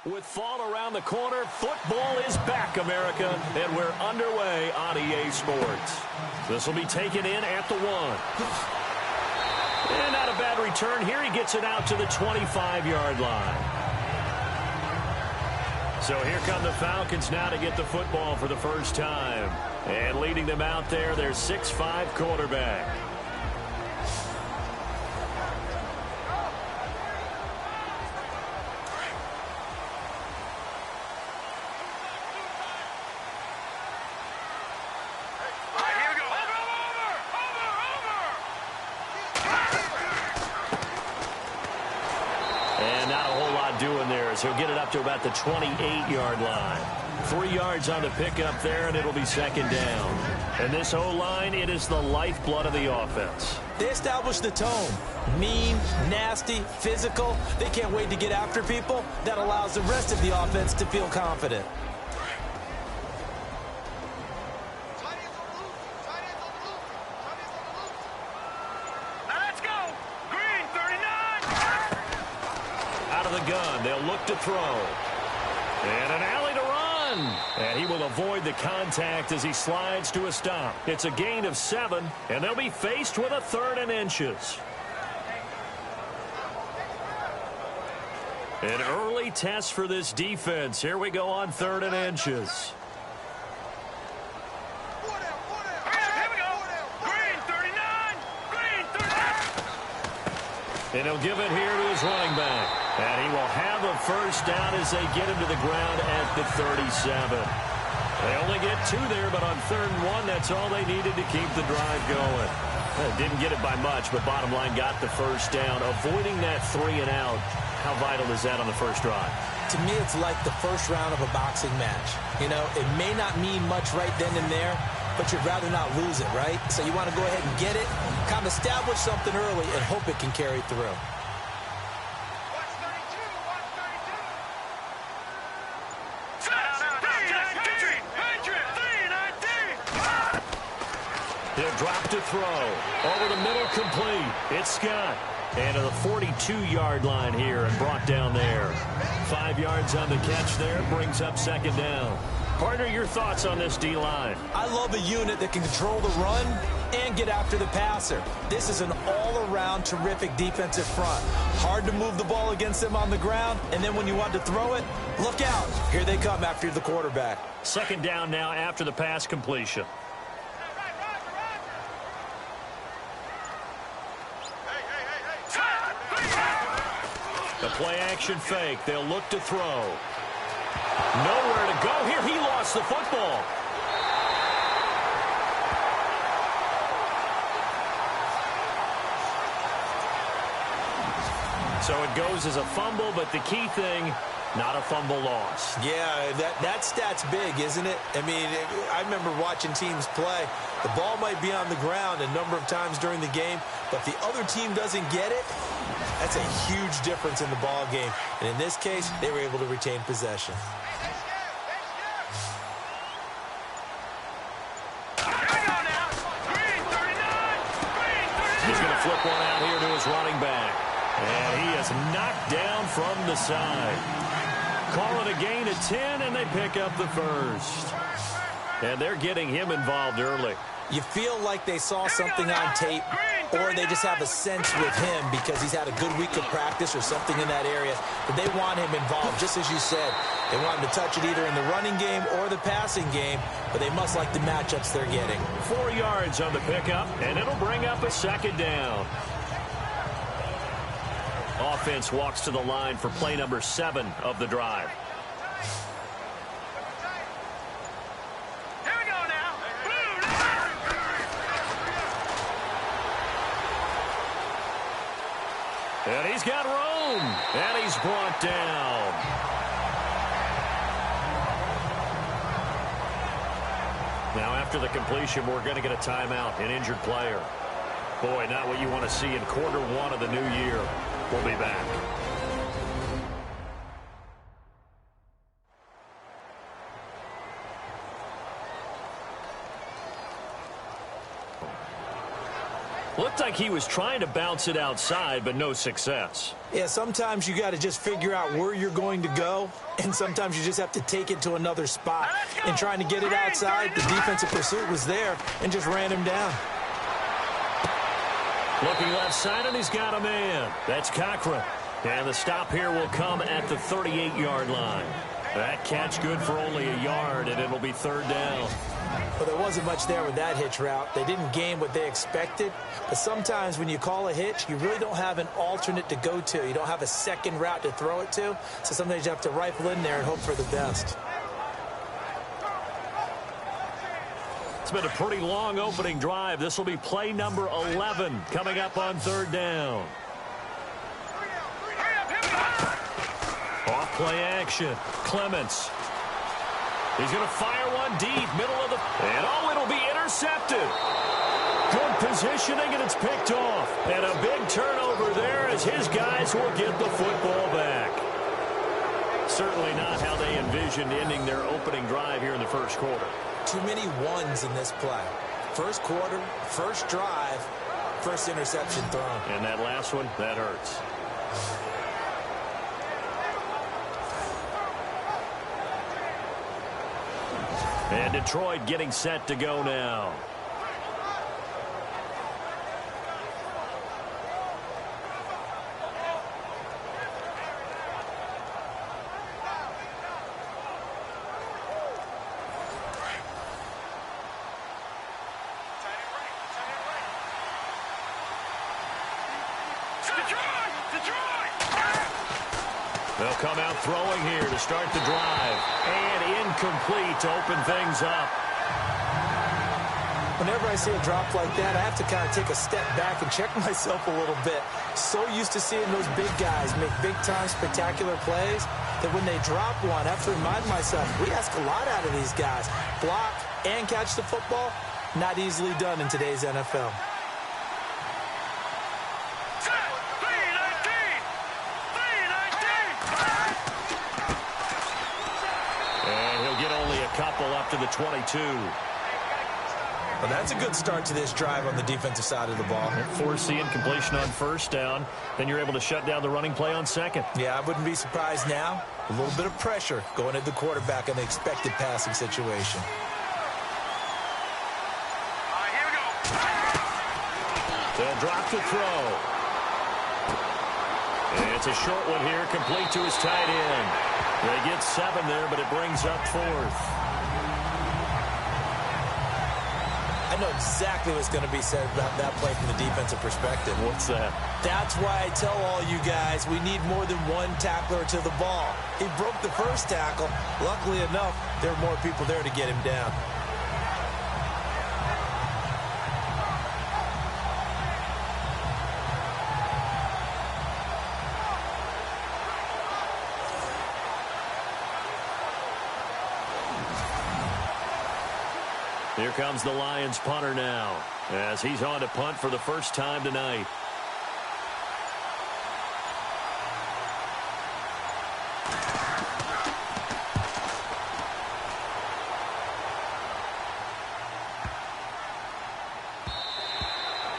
With fall around the corner, football is back, America, and we're underway on EA Sports. This will be taken in at the 1. And not a bad return here. He gets it out to the 25-yard line. So here come the Falcons now to get the football for the first time. And leading them out there, their 6'5" quarterback. Doing there is he'll get it up to about the 28-yard line. 3 yards on the pickup there, and it'll be second down. And this O-line, it is the lifeblood of the offense. They established the tone. Mean, nasty, physical. They can't wait to get after people. That allows the rest of the offense to feel confident. Gun. They'll look to throw. And an alley to run. And he will avoid the contact as he slides to a stop. It's a gain of 7, and they'll be faced with a 3rd and inches. An early test for this defense. Here we go on 3rd and inches. And he'll give it here to his running back. And he will have a first down as they get him to the ground at the 37. They only get 2 there, but on 3rd and 1, that's all they needed to keep the drive going. They didn't get it by much, but bottom line got the first down. Avoiding that 3 and out, how vital is that on the first drive? To me, it's like the first round of a boxing match. You know, it may not mean much right then and there, but you'd rather not lose it, right? So you want to go ahead and get it, kind of establish something early, and hope it can carry through. He'll drop to throw. Over the middle, complete. It's Scott. And to the 42-yard line here and brought down there. 5 yards on the catch there. Brings up second down. Partner, your thoughts on this D-line? I love a unit that can control the run and get after the passer. This is an all-around terrific defensive front. Hard to move the ball against them on the ground, and then when you want to throw it, look out. Here they come after the quarterback. Second down now after the pass completion. The play-action fake. They'll look to throw. Nowhere to go here. He lost the football. So it goes as a fumble, but the key thing, not a fumble loss. Yeah, that stat's big, isn't it? I mean, I remember watching teams play. The ball might be on the ground a number of times during the game, but the other team doesn't get it. That's a huge difference in the ball game. And in this case, they were able to retain possession. He's going to flip one out here to his running back. And he is knocked down from the side. Call it a gain of 10, and they pick up the first. And they're getting him involved early. You feel like they saw something on tape, or they just have a sense with him because he's had a good week of practice or something in that area, that they want him involved, just as you said. They want him to touch it either in the running game or the passing game, but they must like the matchups they're getting. 4 yards on the pickup, and it'll bring up a second down. Offense walks to the line for play number 7 of the drive. Here we go now. And he's got room. And he's brought down. Now after the completion, we're going to get a timeout, an injured player. Boy, not what you want to see in quarter 1 of the new year. We'll be back. Looked like he was trying to bounce it outside, but no success. Yeah, sometimes you got to just figure out where you're going to go, and sometimes you just have to take it to another spot. And trying to get it outside, the defensive pursuit was there and just ran him down. Looking left side, and he's got a man. That's Cochran. And the stop here will come at the 38-yard line. That catch good for only a yard, and it'll be third down. Well, there wasn't much there with that hitch route. They didn't gain what they expected. But sometimes when you call a hitch, you really don't have an alternate to go to. You don't have a second route to throw it to. So sometimes you have to rifle in there and hope for the best. It's been a pretty long opening drive. This will be play number 11 coming up on third down. Off play action. Clements. He's going to fire one deep, middle of the... And it'll be intercepted. Good positioning, and it's picked off. And a big turnover there as his guys will get the football back. Certainly not how they envisioned ending their opening drive here in the first quarter. Too many ones in this play. First quarter, first drive, first interception thrown. And that last one, that hurts. And Detroit getting set to go now. They'll come out throwing here to start the drive. And incomplete to open things up. Whenever I see a drop like that, I have to kind of take a step back and check myself a little bit. So used to seeing those big guys make big-time spectacular plays that when they drop one, I have to remind myself, we ask a lot out of these guys. Block and catch the football, not easily done in today's NFL. Couple up to the 22. Well, that's a good start to this drive on the defensive side of the ball. Forcing completion on first down. Then you're able to shut down the running play on second. Yeah, I wouldn't be surprised now. A little bit of pressure going at the quarterback in the expected passing situation. Here we go. They'll drop to throw. And it's a short one here, complete to his tight end. They get 7 there, but it brings up 4th. I know exactly what's going to be said about that play from the defensive perspective. What's that? That's why I tell all you guys we need more than one tackler to the ball. He broke the first tackle. Luckily enough, there were more people there to get him down. Here comes the Lions punter now as he's on to punt for the first time tonight.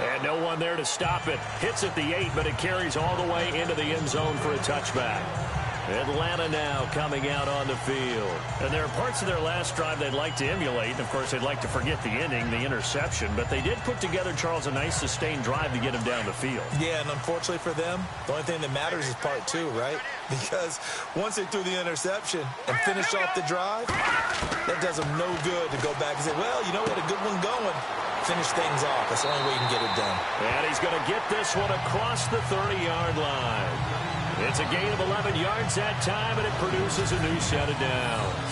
And no one there to stop it. Hits at the 8, but it carries all the way into the end zone for a touchback. Atlanta now coming out on the field. And there are parts of their last drive they'd like to emulate. And, of course, they'd like to forget the inning, the interception. But they did put together, Charles, a nice sustained drive to get him down the field. Yeah, and unfortunately for them, the only thing that matters is part 2, right? Because once they threw the interception and finished off the drive, that does them no good to go back and say, well, you know, we had a good one going. Finish things off. That's the only way you can get it done. And he's going to get this one across the 30-yard line. It's a gain of 11 yards that time, and it produces a new set of downs.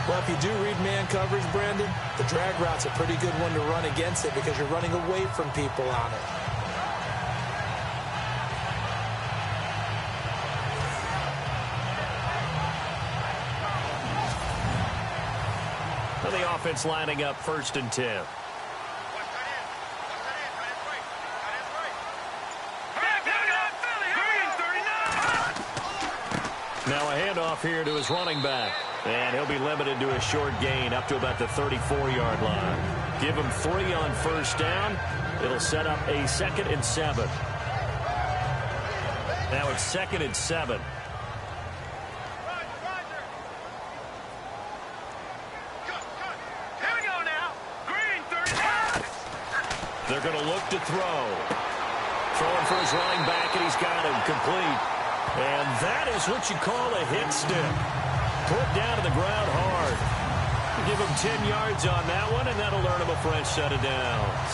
Well, if you do read man coverage, Brandon, the drag route's a pretty good one to run against it because you're running away from people on it. Well, the offense lining up 1st and 10. Now a handoff here to his running back. And he'll be limited to a short gain up to about the 34-yard line. Give him 3 on first down. It'll set up a 2nd and 7. Now it's 2nd and 7. They're going to look to throw. Throwing for his running back, and he's got him complete. And that is what you call a hit stick. Put down to the ground hard. Give him 10 yards on that one, and that'll earn him a fresh set of downs.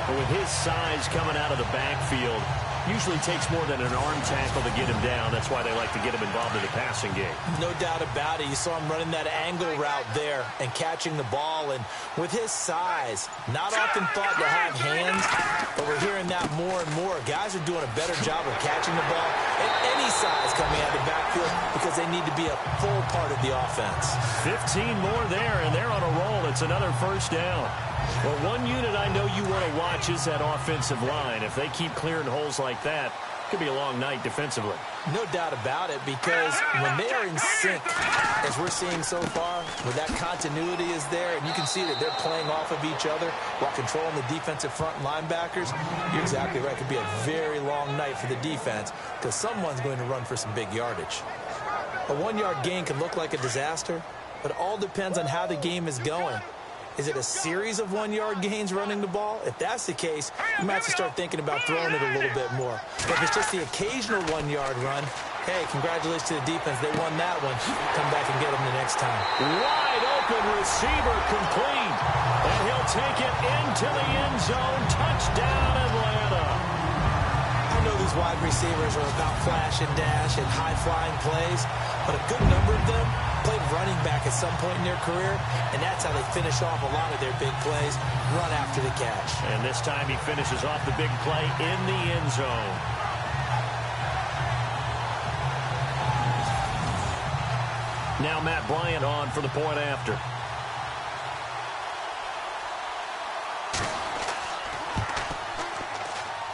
But with his size coming out of the backfield, usually takes more than an arm tackle to get him down. That's why they like to get him involved in the passing game. No doubt about it. You saw him running that angle route there and catching the ball. And with his size, not often thought to have hands, but we're hearing that more and more. Guys are doing a better job of catching the ball at any size coming out of the backfield because they need to be a full part of the offense. 15 more there, and they're on a roll. It's another first down. Well, one unit I know you want to watch is that offensive line. If they keep clearing holes like that, it could be a long night defensively. No doubt about it, because when they are in sync, as we're seeing so far, where that continuity is there, and you can see that they're playing off of each other while controlling the defensive front linebackers, you're exactly right. It could be a very long night for the defense because someone's going to run for some big yardage. A 1-yard gain can look like a disaster, but it all depends on how the game is going. Is it a series of 1-yard gains running the ball? If that's the case, you might have to start thinking about throwing it a little bit more. If it's just the occasional 1-yard run, hey, congratulations to the defense. They won that one. Come back and get them the next time. Wide open receiver complete. And he'll take it into the end zone. Touchdown, Atlanta. I know these wide receivers are about flash and dash and high-flying plays, but a good number of them played running back at some point in their career, and that's how they finish off a lot of their big plays, run after the catch. And this time he finishes off the big play in the end zone. Now Matt Bryant on for the point after.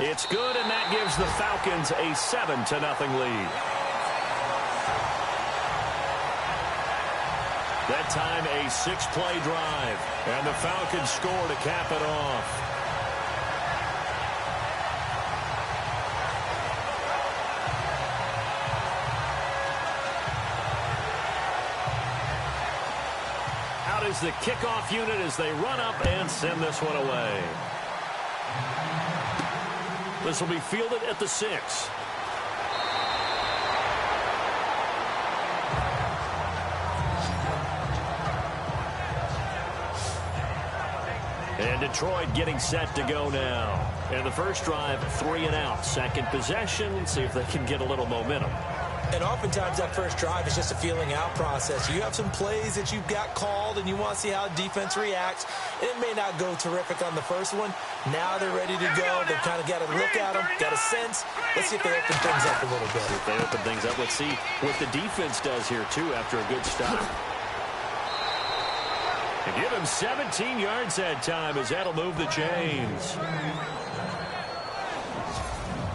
It's good, and that gives the Falcons a 7-0 lead. That time a 6-play drive, and the Falcons score to cap it off. Out is the kickoff unit as they run up and send this one away. This will be fielded at the 6. And Detroit getting set to go now. And the first drive, 3 and out. Second possession, see if they can get a little momentum. And oftentimes that first drive is just a feeling out process. You have some plays that you've got called and you want to see how defense reacts. It may not go terrific on the first one. Now they're ready to go. They've kind of got a look at them, got a sense. Let's see if they open things up a little bit. If they open things up, let's see what the defense does here, too, after a good stop. And give him 17 yards that time as that'll move the chains.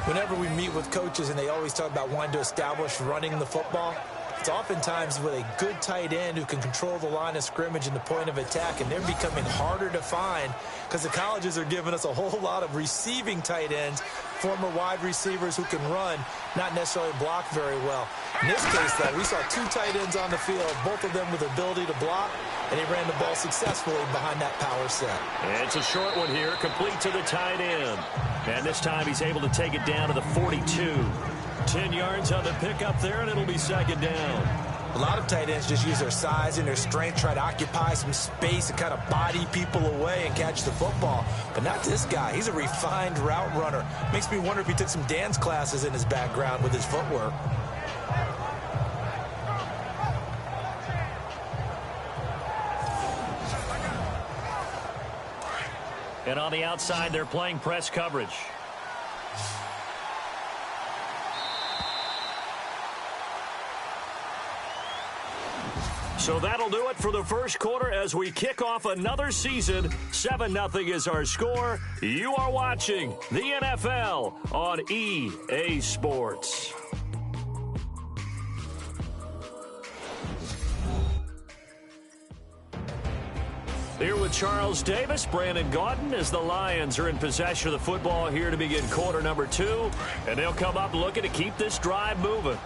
Whenever we meet with coaches and they always talk about wanting to establish running the football, it's oftentimes with a good tight end who can control the line of scrimmage and the point of attack, and they're becoming harder to find because the colleges are giving us a whole lot of receiving tight ends, former wide receivers who can run, not necessarily block very well. In this case, though, we saw 2 tight ends on the field, both of them with the ability to block, and he ran the ball successfully behind that power set. And it's a short one here, complete to the tight end. And this time he's able to take it down to the 42. 10 yards on the pickup there, and it'll be second down. A lot of tight ends just use their size and their strength, try to occupy some space and kind of body people away and catch the football. But not this guy. He's a refined route runner. Makes me wonder if he took some dance classes in his background with his footwork. And on the outside, they're playing press coverage. So that'll do it for the first quarter as we kick off another season. 7-0 is our score. You are watching the NFL on EA Sports. Here with with Charles Davis, Brandon Gaudin, as the Lions are in possession of the football here to begin quarter number 2. And they'll come up looking to keep this drive moving.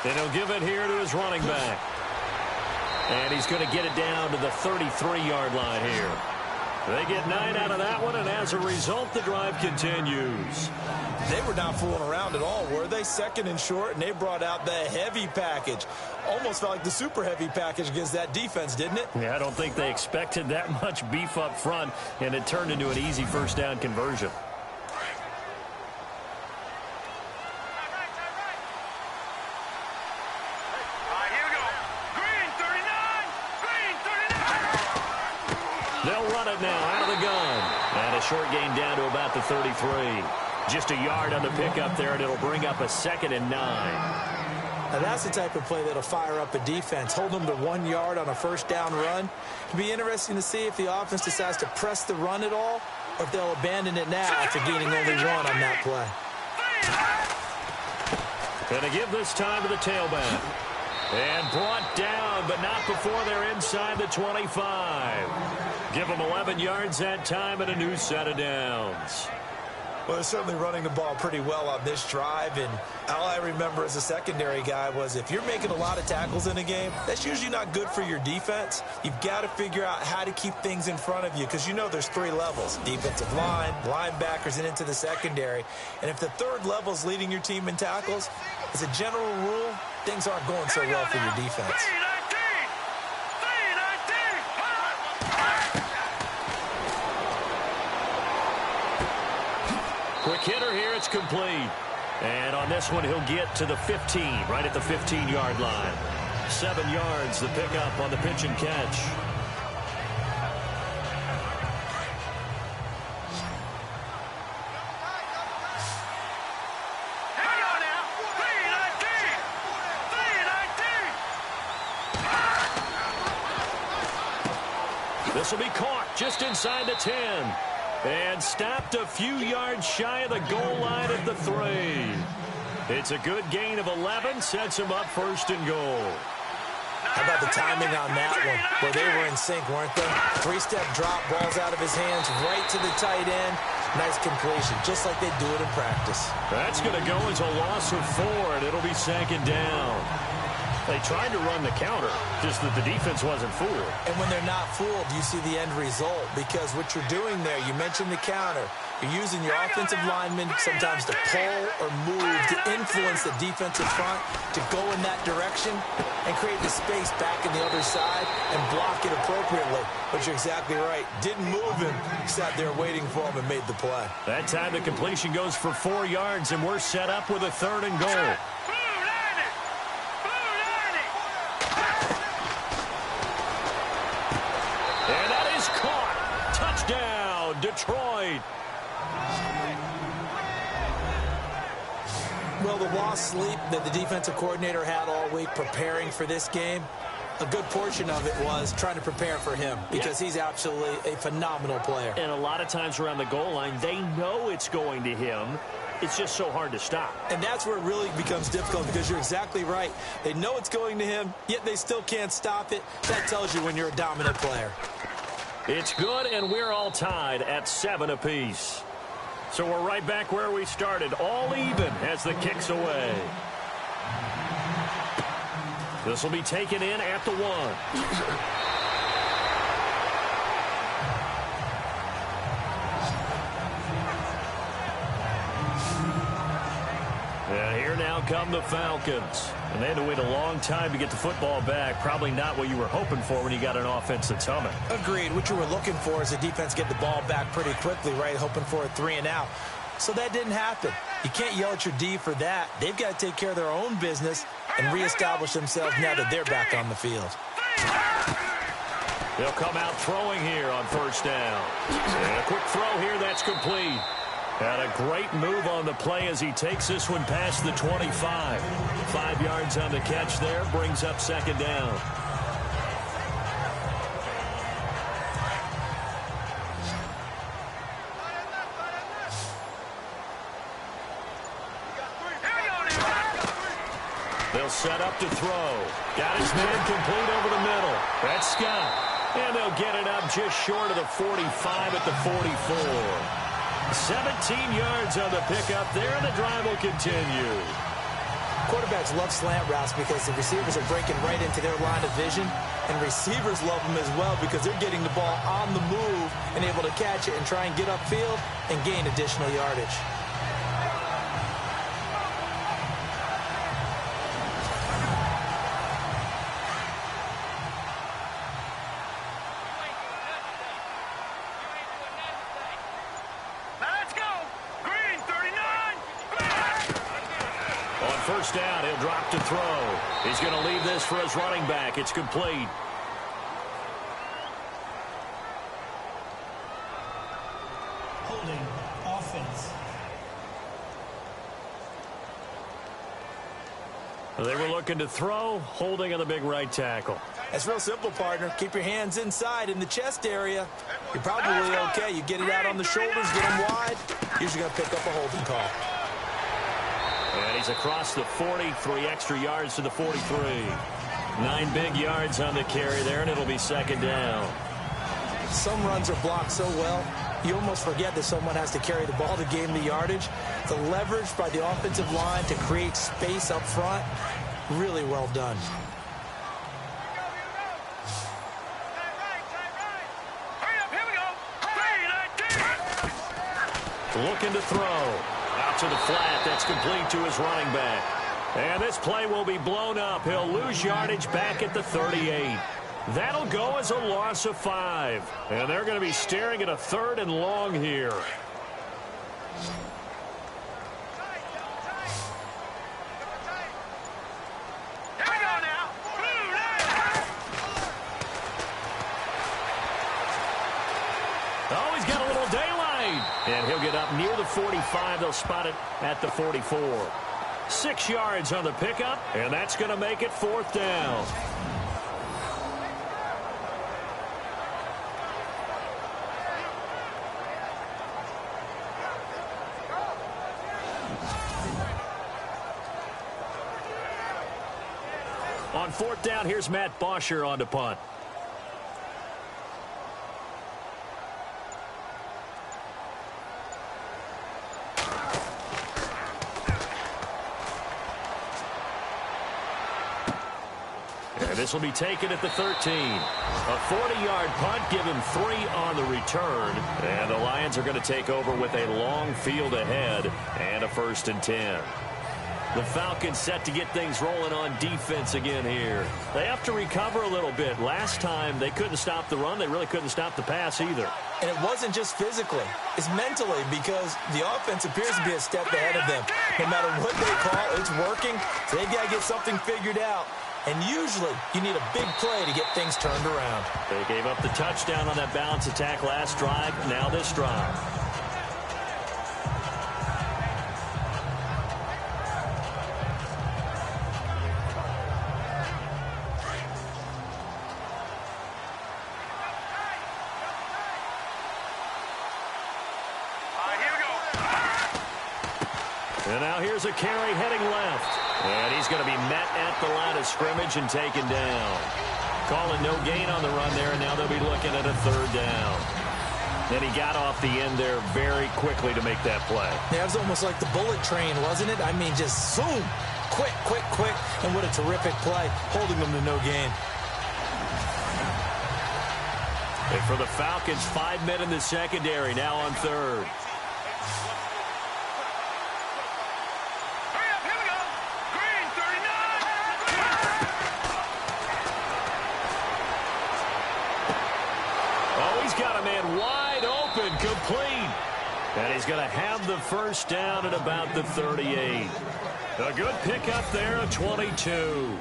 And he'll give it here to his running back. And he's going to get it down to the 33-yard line here. They get 9 out of that one, and as a result, the drive continues. They were not fooling around at all, were they? Second and short, and they brought out the heavy package. Almost felt like the super heavy package against that defense, didn't it? Yeah, I don't think they expected that much beef up front, and it turned into an easy first down conversion. They'll run it now out of the gun. And a short gain down to about the 33. Just a yard on the pickup there, and it'll bring up a 2nd and 9. Now that's the type of play that'll fire up a defense. Hold them to 1 yard on a first down run. It'll be interesting to see if the offense decides to press the run at all, or if they'll abandon it now after gaining only 1 on that play. Going to give this time to the tailback. And brought down, but not before they're inside the 25. Give them 11 yards that time and a new set of downs. Well, they're certainly running the ball pretty well on this drive, and all I remember as a secondary guy was if you're making a lot of tackles in a game, that's usually not good for your defense. You've got to figure out how to keep things in front of you because you know there's 3 levels, defensive line, linebackers, and into the secondary. And if the 3rd level is leading your team in tackles, as a general rule, things aren't going so well for your defense. Quick hitter here, it's complete. And on this one, he'll get to the 15, right at the 15-yard line. 7 yards, the pickup on the pitch and catch. This will be caught just inside the 10. And stopped a few yards shy of the goal line at the 3. It's a good gain of 11, sets him up 1st and goal. How about the timing on that one, where they were in sync, weren't they? 3-step drop, balls out of his hands, right to the tight end. Nice completion, just like they do it in practice. That's going to go as a loss of 4, and it'll be 2nd down. They tried to run the counter, just that the defense wasn't fooled. And when they're not fooled, you see the end result. Because what you're doing there, you mentioned the counter. You're using your offensive linemen sometimes to pull or move to influence the defensive front to go in that direction and create the space back in the other side and block it appropriately. But you're exactly right. Didn't move him. Sat there waiting for him and made the play. That time the completion goes for 4 yards, and we're set up with a 3rd and goal. Detroit. Well, the lost sleep that the defensive coordinator had all week preparing for this game, a good portion of it was trying to prepare for him because he's absolutely a phenomenal player. And a lot of times around the goal line, they know it's going to him. It's just so hard to stop. And that's where it really becomes difficult because you're exactly right. They know it's going to him, yet they still can't stop it. That tells you when you're a dominant player. It's good, and we're all tied at 7 apiece. So we're right back where we started, all even as the kick's away. This will be taken in at the 1. And here now come the Falcons. And they had to wait a long time to get the football back. Probably not what you were hoping for when you got an offense that's humming. Agreed. What you were looking for is the defense get the ball back pretty quickly, right? Hoping for a 3 and out. So that didn't happen. You can't yell at your D for that. They've got to take care of their own business and reestablish themselves now that they're back on the field. They'll come out throwing here on 1st down. And a quick throw here, that's complete. And a great move on the play as he takes this one past the 25. 5 yards on the catch there, brings up 2nd down. He'll set up to throw. Got his man complete over the middle. That's Scott. And they'll get it up just short of the 45 at the 44. 17 yards on the pickup there, and the drive will continue. Quarterbacks love slant routes because the receivers are breaking right into their line of vision, and receivers love them as well because they're getting the ball on the move and able to catch it and try and get upfield and gain additional yardage. First down, he'll drop to throw. He's going to leave this for his running back. It's complete. Holding offense. They were looking to throw, holding on the big right tackle. That's real simple, partner. Keep your hands inside in the chest area. You're probably okay. You get it out on the shoulders, get them wide. Usually going to pick up a holding call. And he's across the 40, 3 extra yards to the 43. 9 big yards on the carry there, and it'll be second down. Some runs are blocked so well, you almost forget that someone has to carry the ball to gain the yardage. The leverage by the offensive line to create space up front, really well done. Looking to throw. Out to the flat. That's complete to his running back. And this play will be blown up. He'll lose yardage back at the 38. That'll go as a loss of 5. And they're going to be staring at a 3rd and long here. Oh, he's got a little daylight. And he'll get up near the 45. They'll spot it at the 44. 6 yards on the pickup, and that's going to make it 4th down. On 4th down, here's Matt Bosher on to punt. This will be taken at the 13. A 40-yard punt, give him 3 on the return. And the Lions are going to take over with a long field ahead and a 1st and 10. The Falcons set to get things rolling on defense again here. They have to recover a little bit. Last time they couldn't stop the run. They really couldn't stop the pass either. And it wasn't just physically. It's mentally because the offense appears to be a step ahead of them. No matter what they call, it's working. So they've got to get something figured out. And usually, you need a big play to get things turned around. They gave up the touchdown on that balance attack last drive. Now this drive. And now here's a carry heading left. And he's going to be met at the line of scrimmage and taken down. Calling no gain on the run there, and now they'll be looking at a 3rd down. And he got off the end there very quickly to make that play. Yeah, it was almost like the bullet train, wasn't it? I mean, just zoom. Quick, quick, quick. And what a terrific play, holding them to no gain. And for the Falcons, 5 men in the secondary, now on 3rd. Complete. And he's going to have the 1st down at about the 38. A good pickup there, a 22.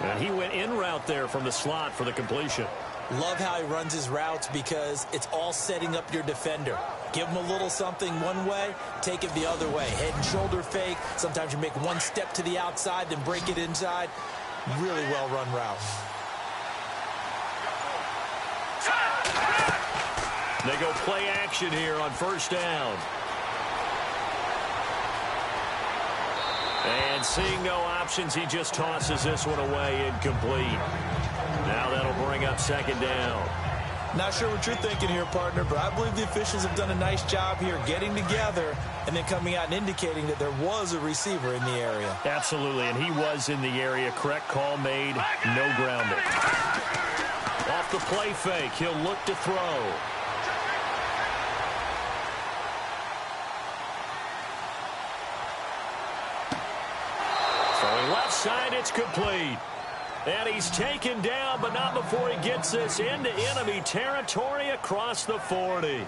And he went in route there from the slot for the completion. Love how he runs his routes because it's all setting up your defender. Give him a little something one way, take it the other way. Head and shoulder fake. Sometimes you make one step to the outside, then break it inside. Really well-run route. They go play action here on 1st down. And seeing no options, he just tosses this one away, incomplete. Now that'll bring up second down. Not sure what you're thinking here, partner, but I believe the officials have done a nice job here getting together and then coming out and indicating that there was a receiver in the area. Absolutely, and he was in the area. Correct call made, no grounding. Off the play fake, he'll look to throw. Throwing left side, it's complete. And he's taken down, but not before he gets this into enemy territory across the 40.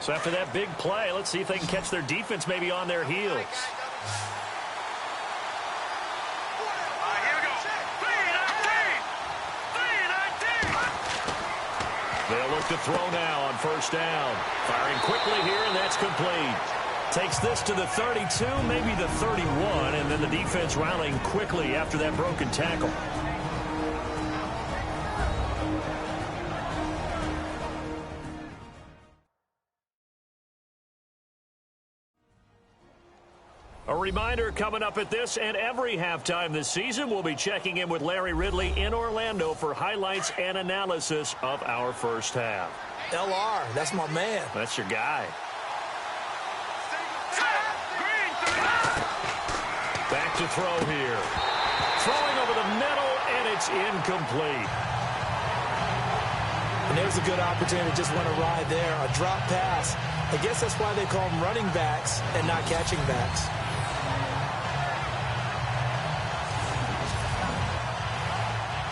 So after that big play, let's see if they can catch their defense maybe on their heels. They'll look to throw now on first down. Firing quickly here, and that's complete. Takes this to the 32, maybe the 31, and then the defense rallying quickly after that broken tackle. A reminder coming up at this and every halftime this season, we'll be checking in with Larry Ridley in Orlando for highlights and analysis of our first half. LR, that's my man. That's your guy. Back to throw here. Throwing over the middle, and it's incomplete. And there's a good opportunity to just want to ride there. A drop pass. I guess that's why they call them running backs and not catching backs.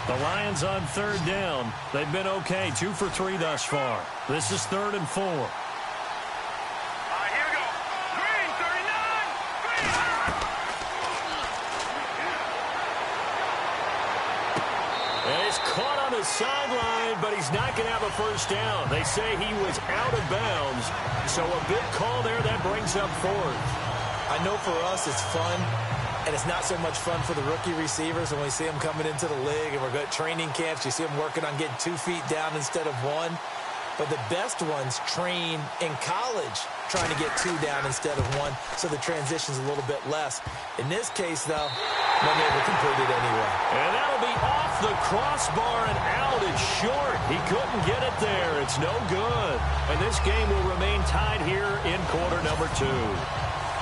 The Lions on third down. They've been okay, 2 for 3 thus far. This is 3rd and 4. Here we go. Green, 39. Green. And he's caught on the sideline, but he's not going to have a first down. They say he was out of bounds, so a big call there that brings up 4th. I know for us it's fun, and it's not so much fun for the rookie receivers when we see them coming into the league and we're going to training camps. You see them working on getting 2 feet down instead of 1. But the best ones train in college trying to get 2 down instead of 1, so the transition's a little bit less. In this case, though, they'll never complete it anyway. And that'll be off the crossbar and out. It's short. He couldn't get it there. It's no good. And this game will remain tied here in quarter number 2.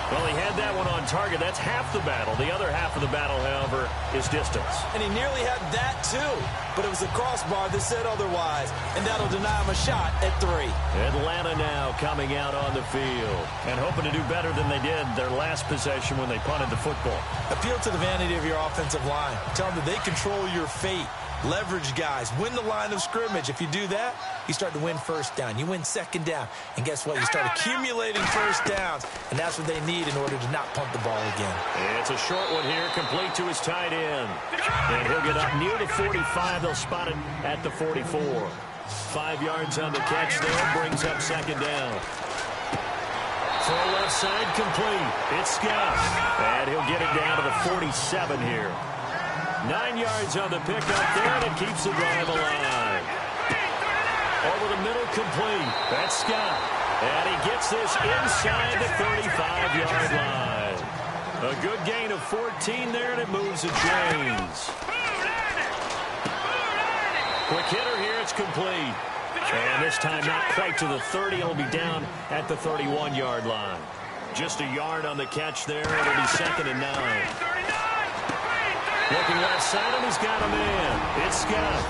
Well, he had that one on target. That's half the battle. The other half of the battle, however, is distance. And he nearly had that, too. But it was the crossbar that said otherwise. And that'll deny him a shot at 3. Atlanta now coming out on the field and hoping to do better than they did their last possession when they punted the football. Appeal to the vanity of your offensive line. Tell them that they control your fate. Leverage guys. Win the line of scrimmage. If you do that, you start to win first down. You win second down. And guess what? You start accumulating first downs. And that's what they need in order to not punt the ball again. It's a short one here, complete to his tight end. And he'll get up near the 45. They'll spot it at the 44. 5 yards on the catch there, brings up second down. Throw left side, complete. It's Scott. And he'll get it down to the 47 here. 9 yards on the pickup there, and it keeps the drive alive. Over the middle, complete. That's Scott. And he gets this inside the 35-yard line. A good gain of 14 there, and it moves the chains. Quick hitter here, it's complete. And this time not quite to the 30. It'll be down at the 31-yard line. Just a yard on the catch there. It'll be 2nd and 9. Looking left side, and he's got a man. It's Scott.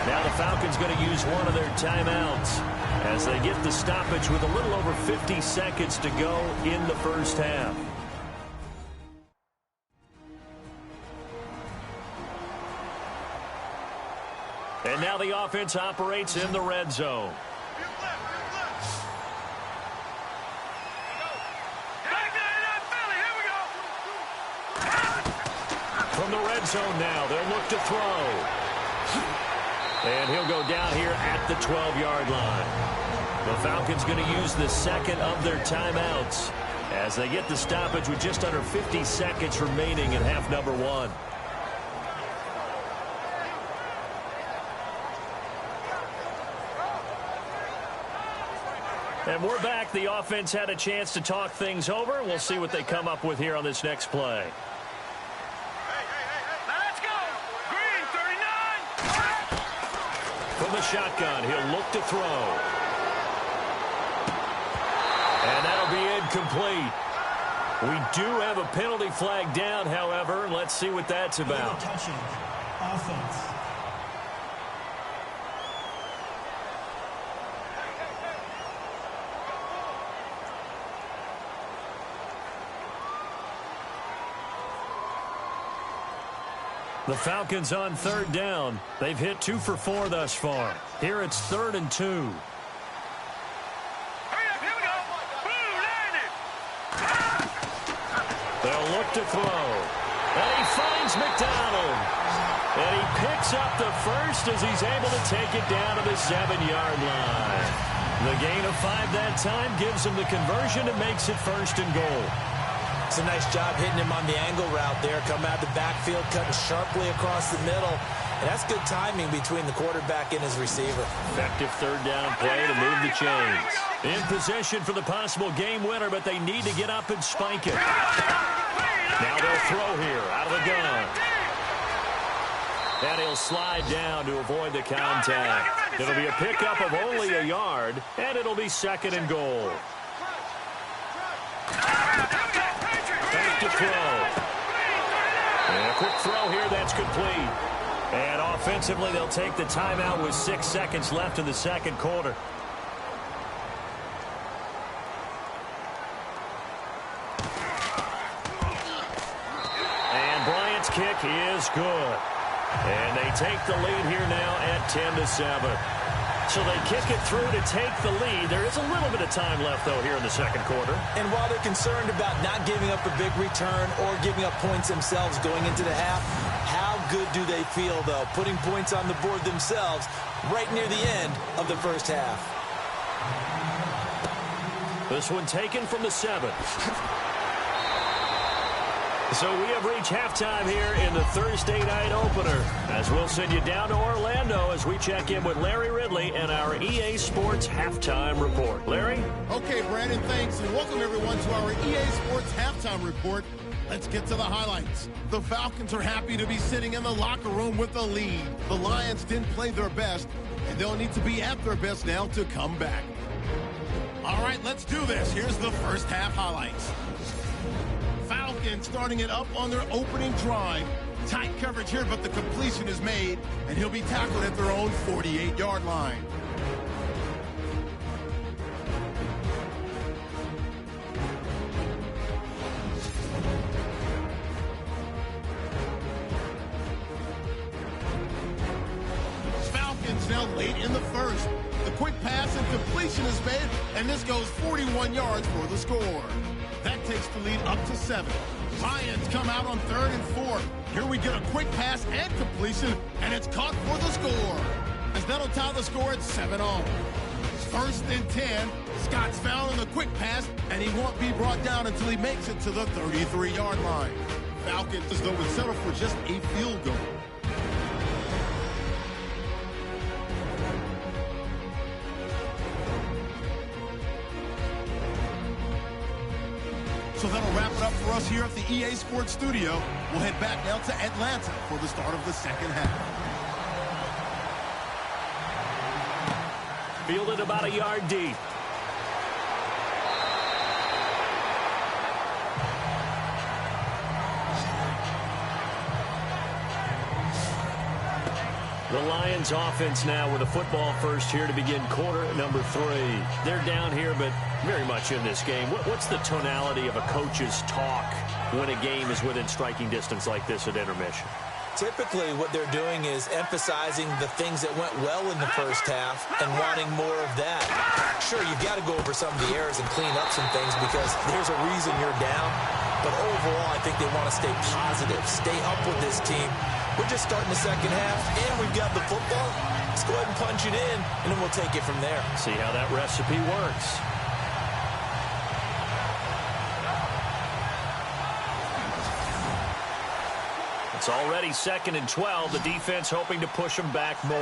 Now the Falcons going to use one of their timeouts as they get the stoppage with a little over 50 seconds to go in the first half. And now the offense operates in the red zone. From the red zone now, they'll look to throw. And he'll go down here at the 12-yard line. The Falcons going to use the second of their timeouts as they get the stoppage with just under 50 seconds remaining in half number one. And we're back. The offense had a chance to talk things over. We'll see what they come up with here on this next play. Let's go. Green, 39. From the shotgun, he'll look to throw. And that'll be incomplete. We do have a penalty flag down, however. Let's see what that's about. Touching. Offense. The Falcons on third down. They've hit 2 for 4 thus far. Here it's 3rd and 2. Hurry up, here we go. Boom, landed. They'll look to throw. And he finds McDonald. And he picks up the first as he's able to take it down to the 7-yard line. The gain of 5 that time gives him the conversion and makes it 1st and goal. It's a nice job hitting him on the angle route there. Coming out the backfield, cutting sharply across the middle. And that's good timing between the quarterback and his receiver. Effective 3rd down play to move the chains. In position for the possible game winner, but they need to get up and spike it. Now they'll throw here out of the gun. And he'll slide down to avoid the contact. It'll be a pickup of only a yard, and it'll be 2nd and goal. Back to throw. And a quick throw here, that's complete. And offensively, they'll take the timeout with 6 seconds left in the 2nd quarter. And Bryant's kick is good. And they take the lead here now at 10-7. So they kick it through to take the lead. There is a little bit of time left, though, here in the 2nd quarter. And while they're concerned about not giving up a big return or giving up points themselves going into the half, how good do they feel, though, putting points on the board themselves right near the end of the 1st half? This one taken from the 7. So we have reached halftime here in the Thursday night opener, as we'll send you down to Orlando as we check in with Larry Ridley and our EA Sports Halftime Report. Larry? Okay, Brandon, thanks, and welcome everyone to our EA Sports Halftime Report. Let's get to the highlights. The Falcons are happy to be sitting in the locker room with the lead. The Lions didn't play their best, and they'll need to be at their best now to come back. All right, let's do this. Here's the 1st half highlights. Falcons starting it up on their opening drive. Tight coverage here, but the completion is made, and he'll be tackled at their own 48-yard line. Falcons now late in the 1st. The quick pass and completion is made, and this goes 41 yards for the score. That takes the lead up to 7. Lions come out on 3rd and 4. Here we get a quick pass and completion, and it's caught for the score. As that'll tie the score at 7-all. 1st and 10. Scott's found on the quick pass, and he won't be brought down until he makes it to the 33-yard line. Falcons, as though, would settle for just a field goal. So that'll wrap it up for us here at the EA Sports Studio. We'll head back now to Atlanta for the start of the 2nd half. Fielded about a yard deep. The Lions offense now with a football first here to begin quarter number 3. They're down here, but very much in this game. What's the tonality of a coach's talk when a game is within striking distance like this at intermission? Typically, what they're doing is emphasizing the things that went well in the 1st half and wanting more of that. Sure, you've got to go over some of the errors and clean up some things because there's a reason you're down. But overall, I think they want to stay positive, stay up with this team. We're just starting the 2nd half, and we've got the football. Let's go ahead and punch it in, and then we'll take it from there. See how that recipe works. It's already 2nd and 12. The defense hoping to push them back more.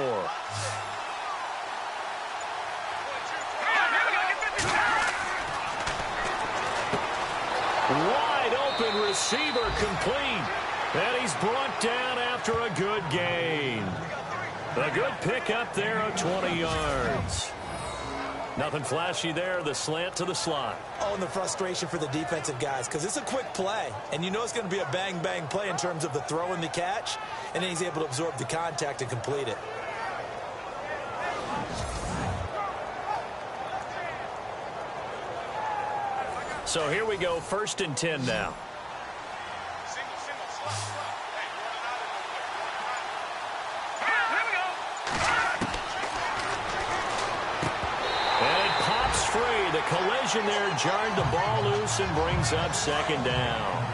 Wide open receiver complete. And he's brought down after a good gain. A good pickup there of 20 yards. Nothing flashy there. The slant to the slot. Oh, and the frustration for the defensive guys, because it's a quick play. And you know it's going to be a bang-bang play in terms of the throw and the catch. And then he's able to absorb the contact and complete it. So here we go, 1st and 10 now. And it pops free. The collision there jarred the ball loose and brings up 2nd down.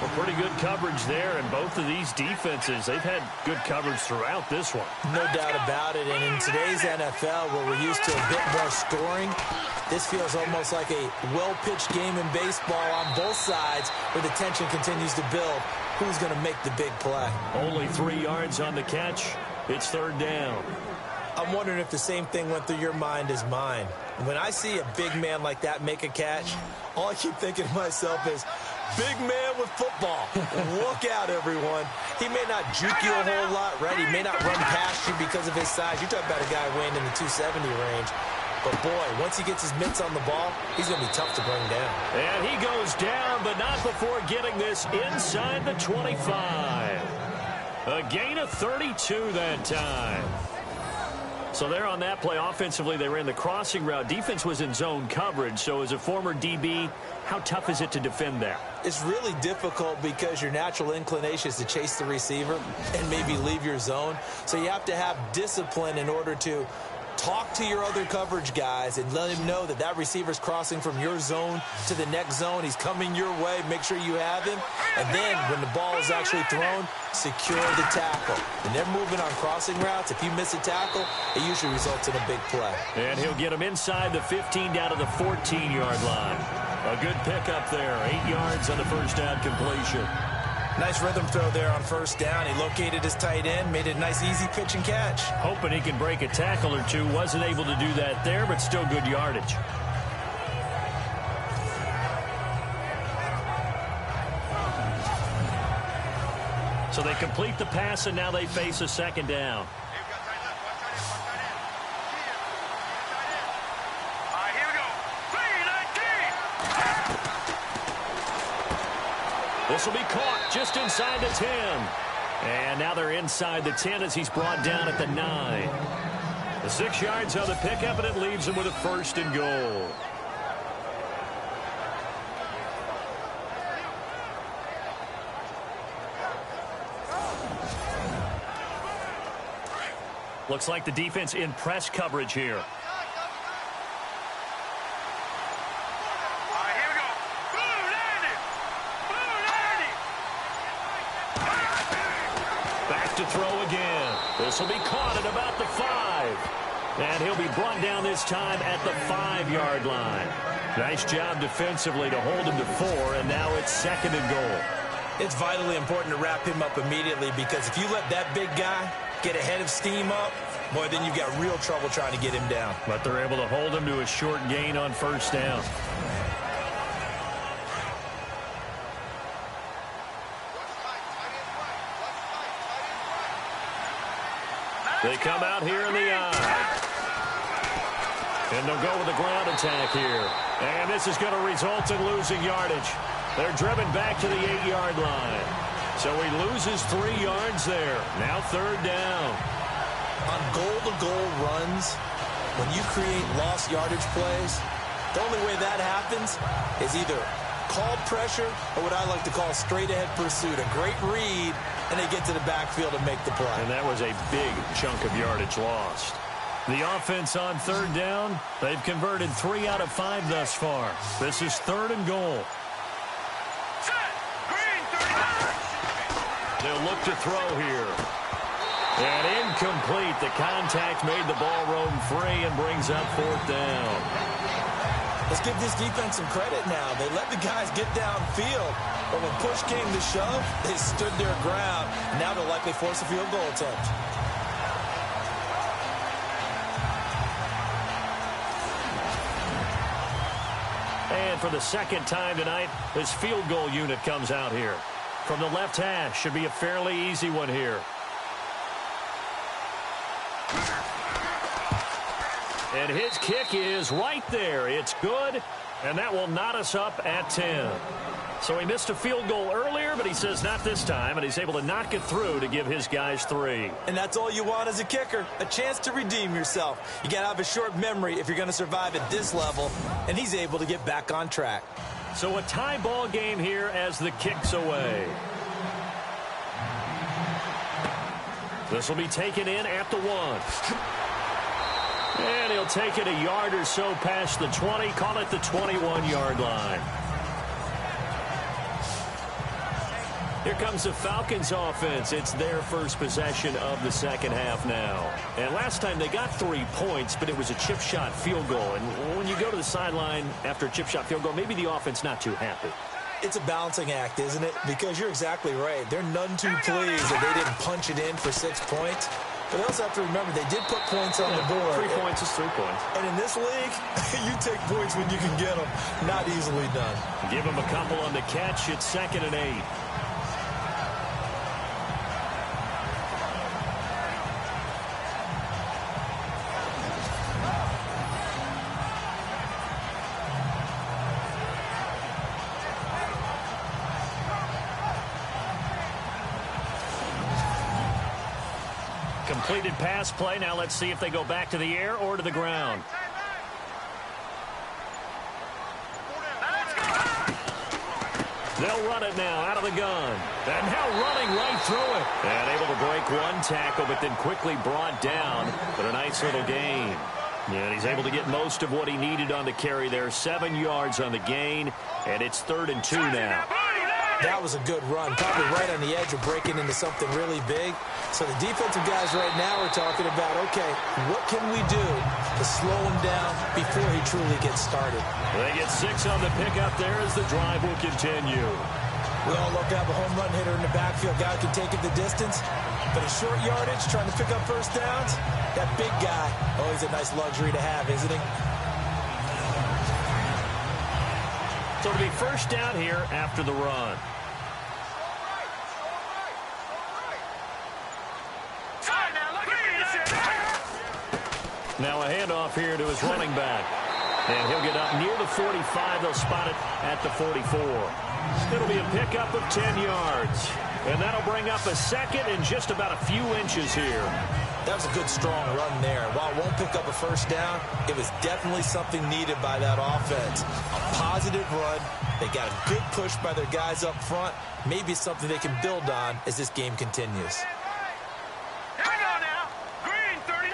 Well, pretty good coverage there, and both of these defenses, they've had good coverage throughout this one. No doubt about it, and in today's NFL, where we're used to a bit more scoring, this feels almost like a well-pitched game in baseball on both sides where the tension continues to build. Who's going to make the big play? Only 3 yards on the catch. It's 3rd down. I'm wondering if the same thing went through your mind as mine. When I see a big man like that make a catch, all I keep thinking to myself is, big man with football. Look out, everyone. He may not juke you a whole lot, right? He may not run past you because of his size. You're talking about a guy weighing in the 270 range. But, boy, once he gets his mitts on the ball, he's going to be tough to bring down. And he goes down, but not before getting this inside the 25. A gain of 32 that time. So there on that play, offensively, they ran the crossing route. Defense was in zone coverage. So as a former DB, how tough is it to defend that? It's really difficult because your natural inclination is to chase the receiver and maybe leave your zone. So you have to have discipline in order to talk to your other coverage guys and let him know that that receiver's crossing from your zone to the next zone. He's coming your way. Make sure you have him. And then when the ball is actually thrown, secure the tackle. When they're moving on crossing routes, if you miss a tackle, it usually results in a big play. And he'll get him inside the 15 down to the 14-yard line. A good pickup there. 8 yards on the first down completion. Nice rhythm throw there on 1st down. He located his tight end, made it a nice, easy pitch and catch. Hoping he can break a tackle or two. Wasn't able to do that there, but still good yardage. So they complete the pass, and now they face a 2nd down. This will be caught just inside the 10. And now they're inside the 10 as he's brought down at the 9. The 6 yards on the pickup, and it leaves him with a 1st and goal. Looks like the defense in press coverage here. To throw again. This will be caught at about the 5. And he'll be brought down this time at the 5-yard line. Nice job defensively to hold him to 4, and now it's 2nd and goal. It's vitally important to wrap him up immediately because if you let that big guy get a head of steam up, boy, then you've got real trouble trying to get him down. But they're able to hold him to a short gain on 1st down. They come out here in the eye. And they'll go with the ground attack here. And this is going to result in losing yardage. They're driven back to the 8-yard line. So he loses 3 yards there. Now 3rd down. On goal-to-goal runs, when you create lost yardage plays, the only way that happens is either called pressure or what I like to call straight-ahead pursuit. A great read, and they get to the backfield and make the play. And that was a big chunk of yardage lost. The offense on 3rd down, they've converted 3 out of 5 thus far. This is 3rd and goal. They'll look to throw here. And incomplete. The contact made the ball roam free and brings up 4th down. Let's give this defense some credit now. They let the guys get downfield, but when push came to shove, they stood their ground. Now they'll likely force a field goal attempt. And for the second time tonight, this field goal unit comes out here. From the left hash, should be a fairly easy one here. And his kick is right there. It's good, and that will knot us up at 10. So he missed a field goal earlier, but he says not this time, and he's able to knock it through to give his guys 3. And that's all you want as a kicker, a chance to redeem yourself. You got to have a short memory if you're going to survive at this level, and he's able to get back on track. So a tie ball game here as the kick's away. This will be taken in at the 1. And he'll take it a yard or so past the 20, call it the 21-yard line. Here comes the Falcons offense. It's their first possession of the second half now. And last time they got 3 points, but it was a chip shot field goal. And when you go to the sideline after a chip shot field goal, maybe the offense not too happy. It's a balancing act, isn't it? Because you're exactly right. They're none too pleased that they didn't punch it in for 6 points. But they also have to remember they did put points on the board. 3 points is 3 points. And in this league, you take points when you can get them. Not easily done. Give him a couple on the catch. It's 2nd and 8. Completed pass play. Now let's see if they go back to the air or to the ground. They'll run it now out of the gun. And now running right through it. And able to break one tackle, but then quickly brought down. But a nice little gain. And he's able to get most of what he needed on the carry there. 7 yards on the gain. And it's 3rd and 2 now. That was a good run, probably right on the edge of breaking into something really big. So the defensive guys right now are talking about, okay, what can we do to slow him down before he truly gets started? They get 6 on the pickup there as the drive will continue. We all love to have a home run hitter in the backfield, guy who can take it the distance. But in short yardage, trying to pick up first downs, that big guy, always a nice luxury to have, isn't he? So it'll be first down here after the run. Now a handoff here to his running back. And he'll get up near the 45. They'll spot it at the 44. It'll be a pickup of 10 yards. And that'll bring up a 2nd and just about a few inches here. That was a good, strong run there. While it won't pick up a first down, it was definitely something needed by that offense. A positive run. They got a good push by their guys up front. Maybe something they can build on as this game continues. Hang on now. Green 39.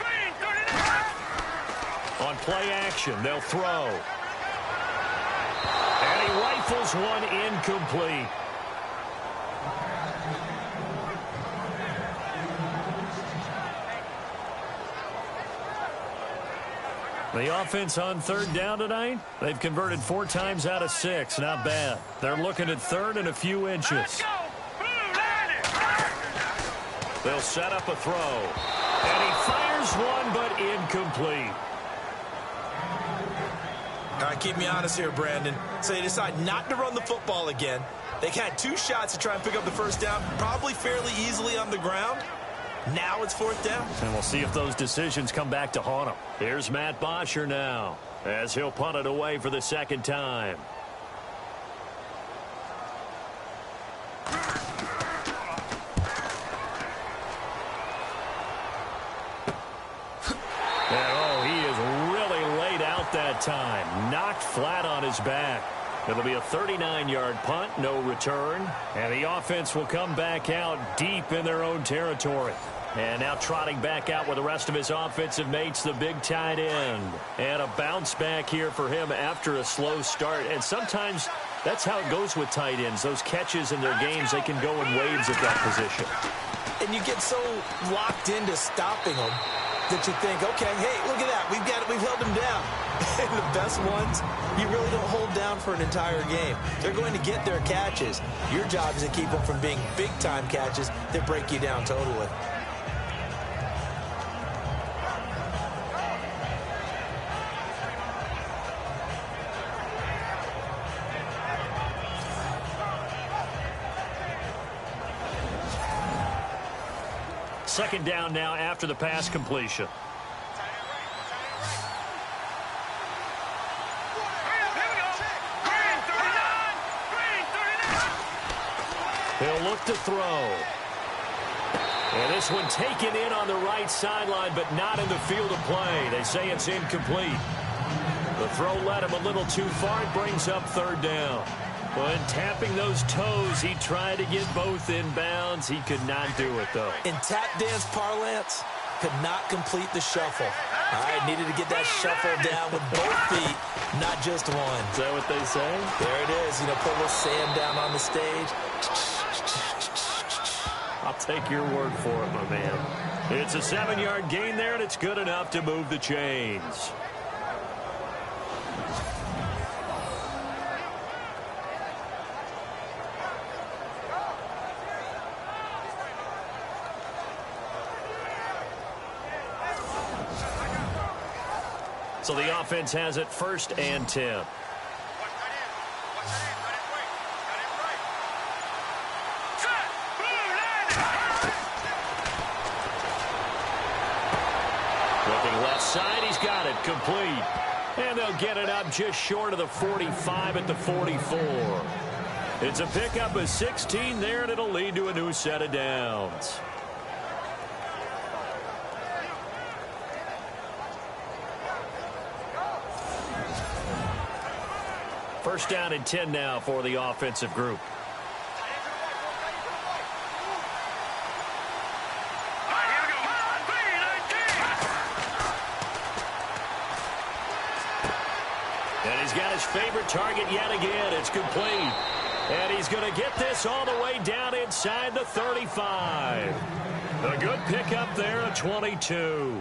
Green 39. On play action, they'll throw. And he rifles one incomplete. The offense on 3rd down tonight, they've converted 4 times out of 6. Not bad. They're looking at 3rd and a few inches. Let's go. Blue line it. They'll set up a throw. And he fires one, but incomplete. All right, keep me honest here, Brandon. So they decide not to run the football again. They had 2 shots to try and pick up the first down, probably fairly easily on the ground. Now it's 4th down. And we'll see if those decisions come back to haunt him. Here's Matt Bosher now as he'll punt it away for the 2nd time. And oh, he is really laid out that time. Knocked flat on his back. It'll be a 39-yard punt, no return. And the offense will come back out deep in their own territory. And now trotting back out with the rest of his offensive mates, the big tight end. And a bounce back here for him after a slow start. And sometimes that's how it goes with tight ends. Those catches in their games, they can go in waves at that position. And you get so locked into stopping them that you think, okay, hey, look at that. We've held them down. And the best ones, you really don't hold down for an entire game. They're going to get their catches. Your job is to keep them from being big-time catches that break you down totally. Second down now after the pass completion. He'll look to throw. And this one taken in on the right sideline, but not in the field of play. They say it's incomplete. The throw led him a little too far. It brings up third down. When tapping those toes, he tried to get both in bounds. He could not do it, though. In tap dance parlance, could not complete the shuffle. All right, needed to get that shuffle down with both feet, not just one. Is that what they say? There it is. You know, put a little sand down on the stage. I'll take your word for it, my man. It's a 7-yard gain there, and it's good enough to move the chains. So the offense has it 1st and 10. Looking left side, he's got it complete. And they'll get it up just short of the 45 at the 44. It's a pickup of 16 there, and it'll lead to a new set of downs. First down and 10 now for the offensive group. And he's got his favorite target yet again. It's complete. And he's going to get this all the way down inside the 35. A good pickup there at 22.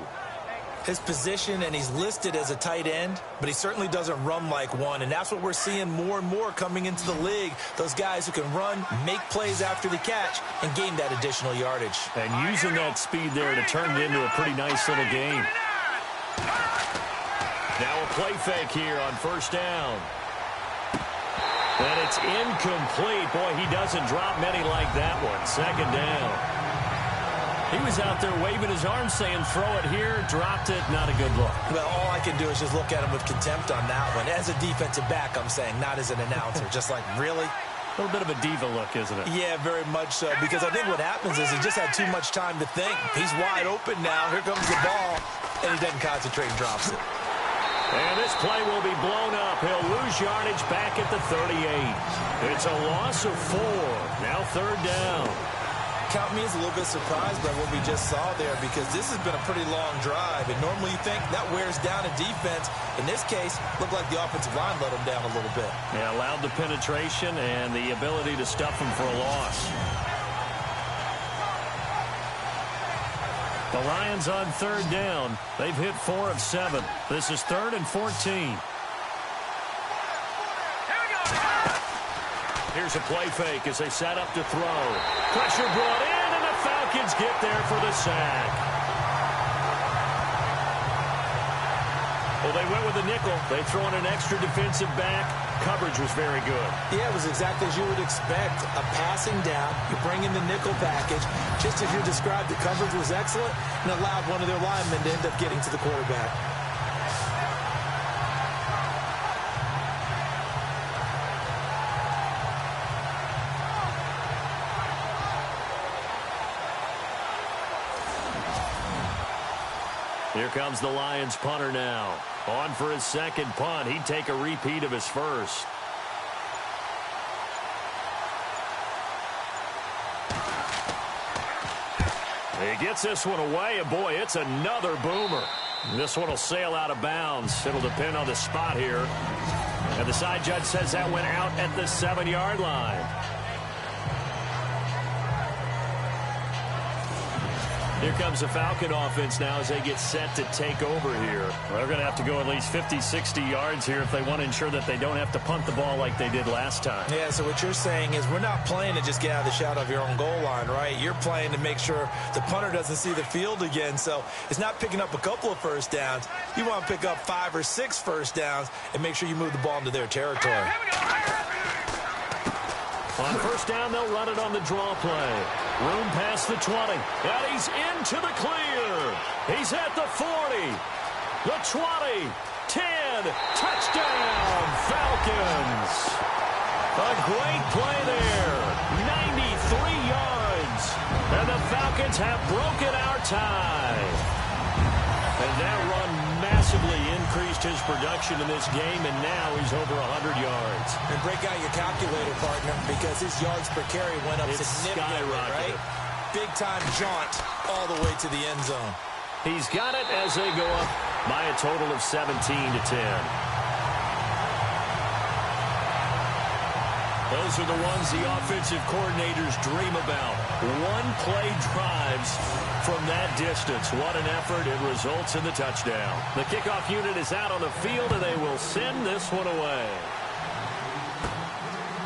His position, and he's listed as a tight end, but he certainly doesn't run like one, and that's what we're seeing more and more coming into the league. Those guys who can run, make plays after the catch, and gain that additional yardage. And using that speed there to turn it into a pretty nice little game. Now a play fake here on first down. And it's incomplete. Boy, he doesn't drop many like that one. Second down. He was out there waving his arms saying, throw it here, dropped it, not a good look. Well, all I can do is just look at him with contempt on that one. As a defensive back, I'm saying, not as an announcer. Just like, really? A little bit of a diva look, isn't it? Yeah, very much so, because I think what happens is he just had too much time to think. He's wide open now. Here comes the ball, and he doesn't concentrate and drops it. And this play will be blown up. He'll lose yardage back at the 38. It's a loss of 4. Now third down. Count me as a little bit surprised by what we just saw there, because this has been a pretty long drive, and normally you think that wears down a defense. In this case, looked like the offensive line let them down a little bit. Yeah, allowed the penetration and the ability to stuff them for a loss. The Lions on third down. They've hit 4 of 7. This is 3rd and 14. Here's a play fake as they set up to throw. Pressure brought in, and the Falcons get there for the sack. Well, they went with the nickel. They throw in an extra defensive back. Coverage was very good. Yeah, it was exactly as you would expect. A passing down, you bring in the nickel package. Just as you described, the coverage was excellent and allowed one of their linemen to end up getting to the quarterback. Here comes the Lions punter now. On for his second punt. He'd take a repeat of his first. He gets this one away, and boy, it's another boomer. This one will sail out of bounds. It'll depend on the spot here. And the side judge says that went out at the 7-yard line. Here comes the Falcon offense now as they get set to take over here. Well, they're going to have to go at least 50, 60 yards here if they want to ensure that they don't have to punt the ball like they did last time. Yeah, so what you're saying is we're not playing to just get out of the shadow of your own goal line, right? You're playing to make sure the punter doesn't see the field again. So it's not picking up a couple of first downs. You want to pick up 5 or 6 first downs and make sure you move the ball into their territory. On first down, they'll run it on the draw play. Room past the 20. And he's into the clear. He's at the 40. The 20. 10. Touchdown, Falcons. A great play there. 93 yards. And the Falcons have broken our tie. And that run massively increased his production in this game, and now he's over 100 yards. And break out your calculator, partner, because his yards per carry went up significantly, right? Big-time jaunt all the way to the end zone. He's got it as they go up by a total of 17-10. Those are the ones the offensive coordinators dream about. One-play drives from that distance. What an effort. It results in the touchdown. The kickoff unit is out on the field, and they will send this one away.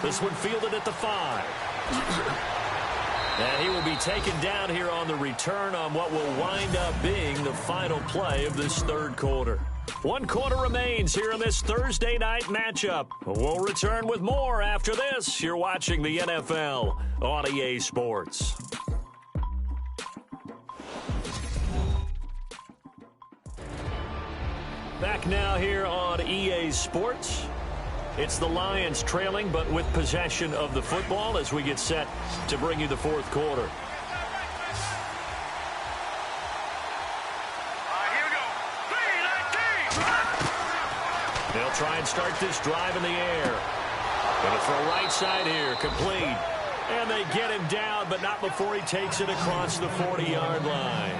This one fielded at the 5. And he will be taken down here on the return on what will wind up being the final play of this third quarter. 1 quarter remains here in this Thursday night matchup. We'll return with more after this. You're watching the NFL on EA Sports. Back now here on EA Sports. It's the Lions trailing, but with possession of the football as we get set to bring you the fourth quarter. They'll try and start this drive in the air. Going to throw right side here, complete. And they get him down, but not before he takes it across the 40-yard line.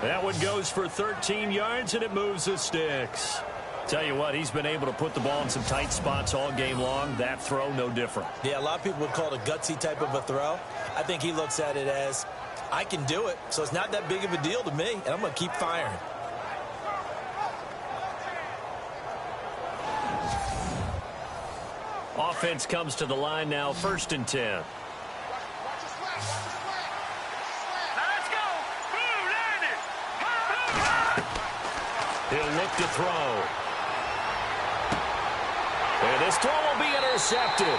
That one goes for 13 yards, and it moves the sticks. Tell you what, he's been able to put the ball in some tight spots all game long. That throw, no different. Yeah, a lot of people would call it a gutsy type of a throw. I think he looks at it as, I can do it, so it's not that big of a deal to me, and I'm going to keep firing. Offense comes to the line now, 1st and 10. Let's go. Boom, landed. He'll look to throw. And this throw will be intercepted.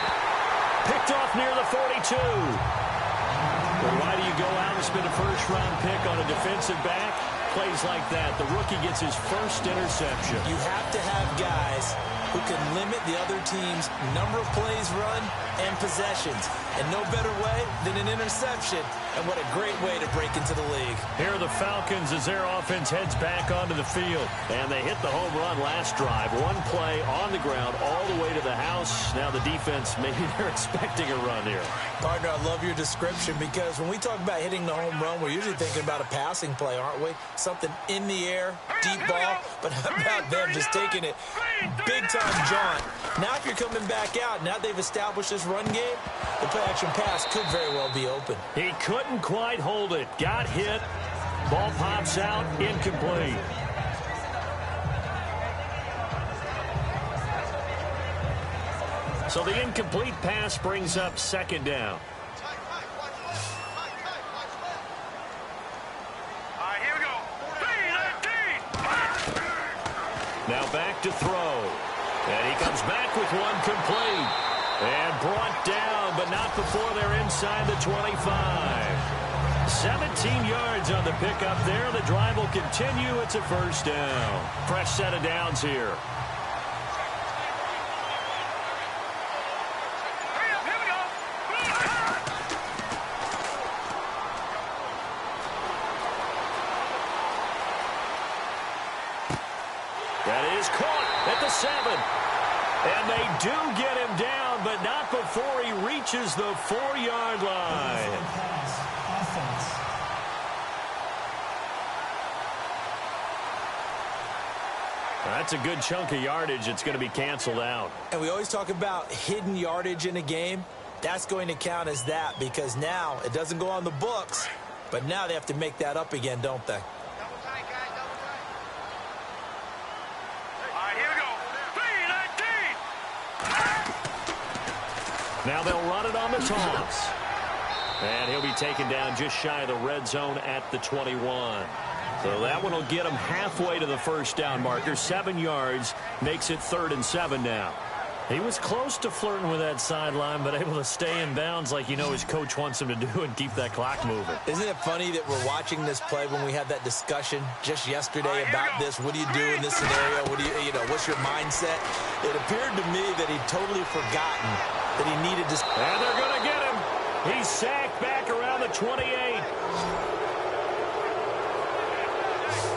Picked off near the 42. Well, why do you go out and spend a first-round pick on a defensive back? Plays like that. The rookie gets his first interception. You have to have guys who can limit the other team's number of plays run and possessions. And no better way than an interception. And what a great way to break into the league. Here are the Falcons as their offense heads back onto the field. And they hit the home run last drive. One play on the ground all the way to the house. Now the defense, maybe they're expecting a run here. Partner, I love your description because when we talk about hitting the home run, we're usually thinking about a passing play, aren't we? Something in the air, deep ball. But how about them just taking it big-time jaunt? Now if you're coming back out, now they've established this run game, the play-action pass could very well be open. He couldn't quite hold it. Got hit. Ball pops out. Incomplete. So the incomplete pass brings up 2nd down. Here we go. Now back to throw. And he comes back with one complete. And brought down, but not before they're inside the 25. 17 yards on the pickup there. The drive will continue. It's a first down. Fresh set of downs here. That is caught at the 7. And they do get him down, but not before he reaches the 4-yard line. That's a good chunk of yardage. It's going to be canceled out. And we always talk about hidden yardage in a game. That's going to count as that because now it doesn't go on the books. But now they have to make that up again, don't they? Double tight, guys, double tight. All right, here we go. 3-19. Now they'll run it on the toss. And he'll be taken down just shy of the red zone at the 21. So that one will get him halfway to the first down marker. 7 yards makes it 3rd and 7 now. He was close to flirting with that sideline, but able to stay in bounds like his coach wants him to do and keep that clock moving. Isn't it funny that we're watching this play when we had that discussion just yesterday about this? What do you do in this scenario? What do you know, what's your mindset? It appeared to me that he'd totally forgotten that he needed to. And they're going to get him. He's sacked back around the 28.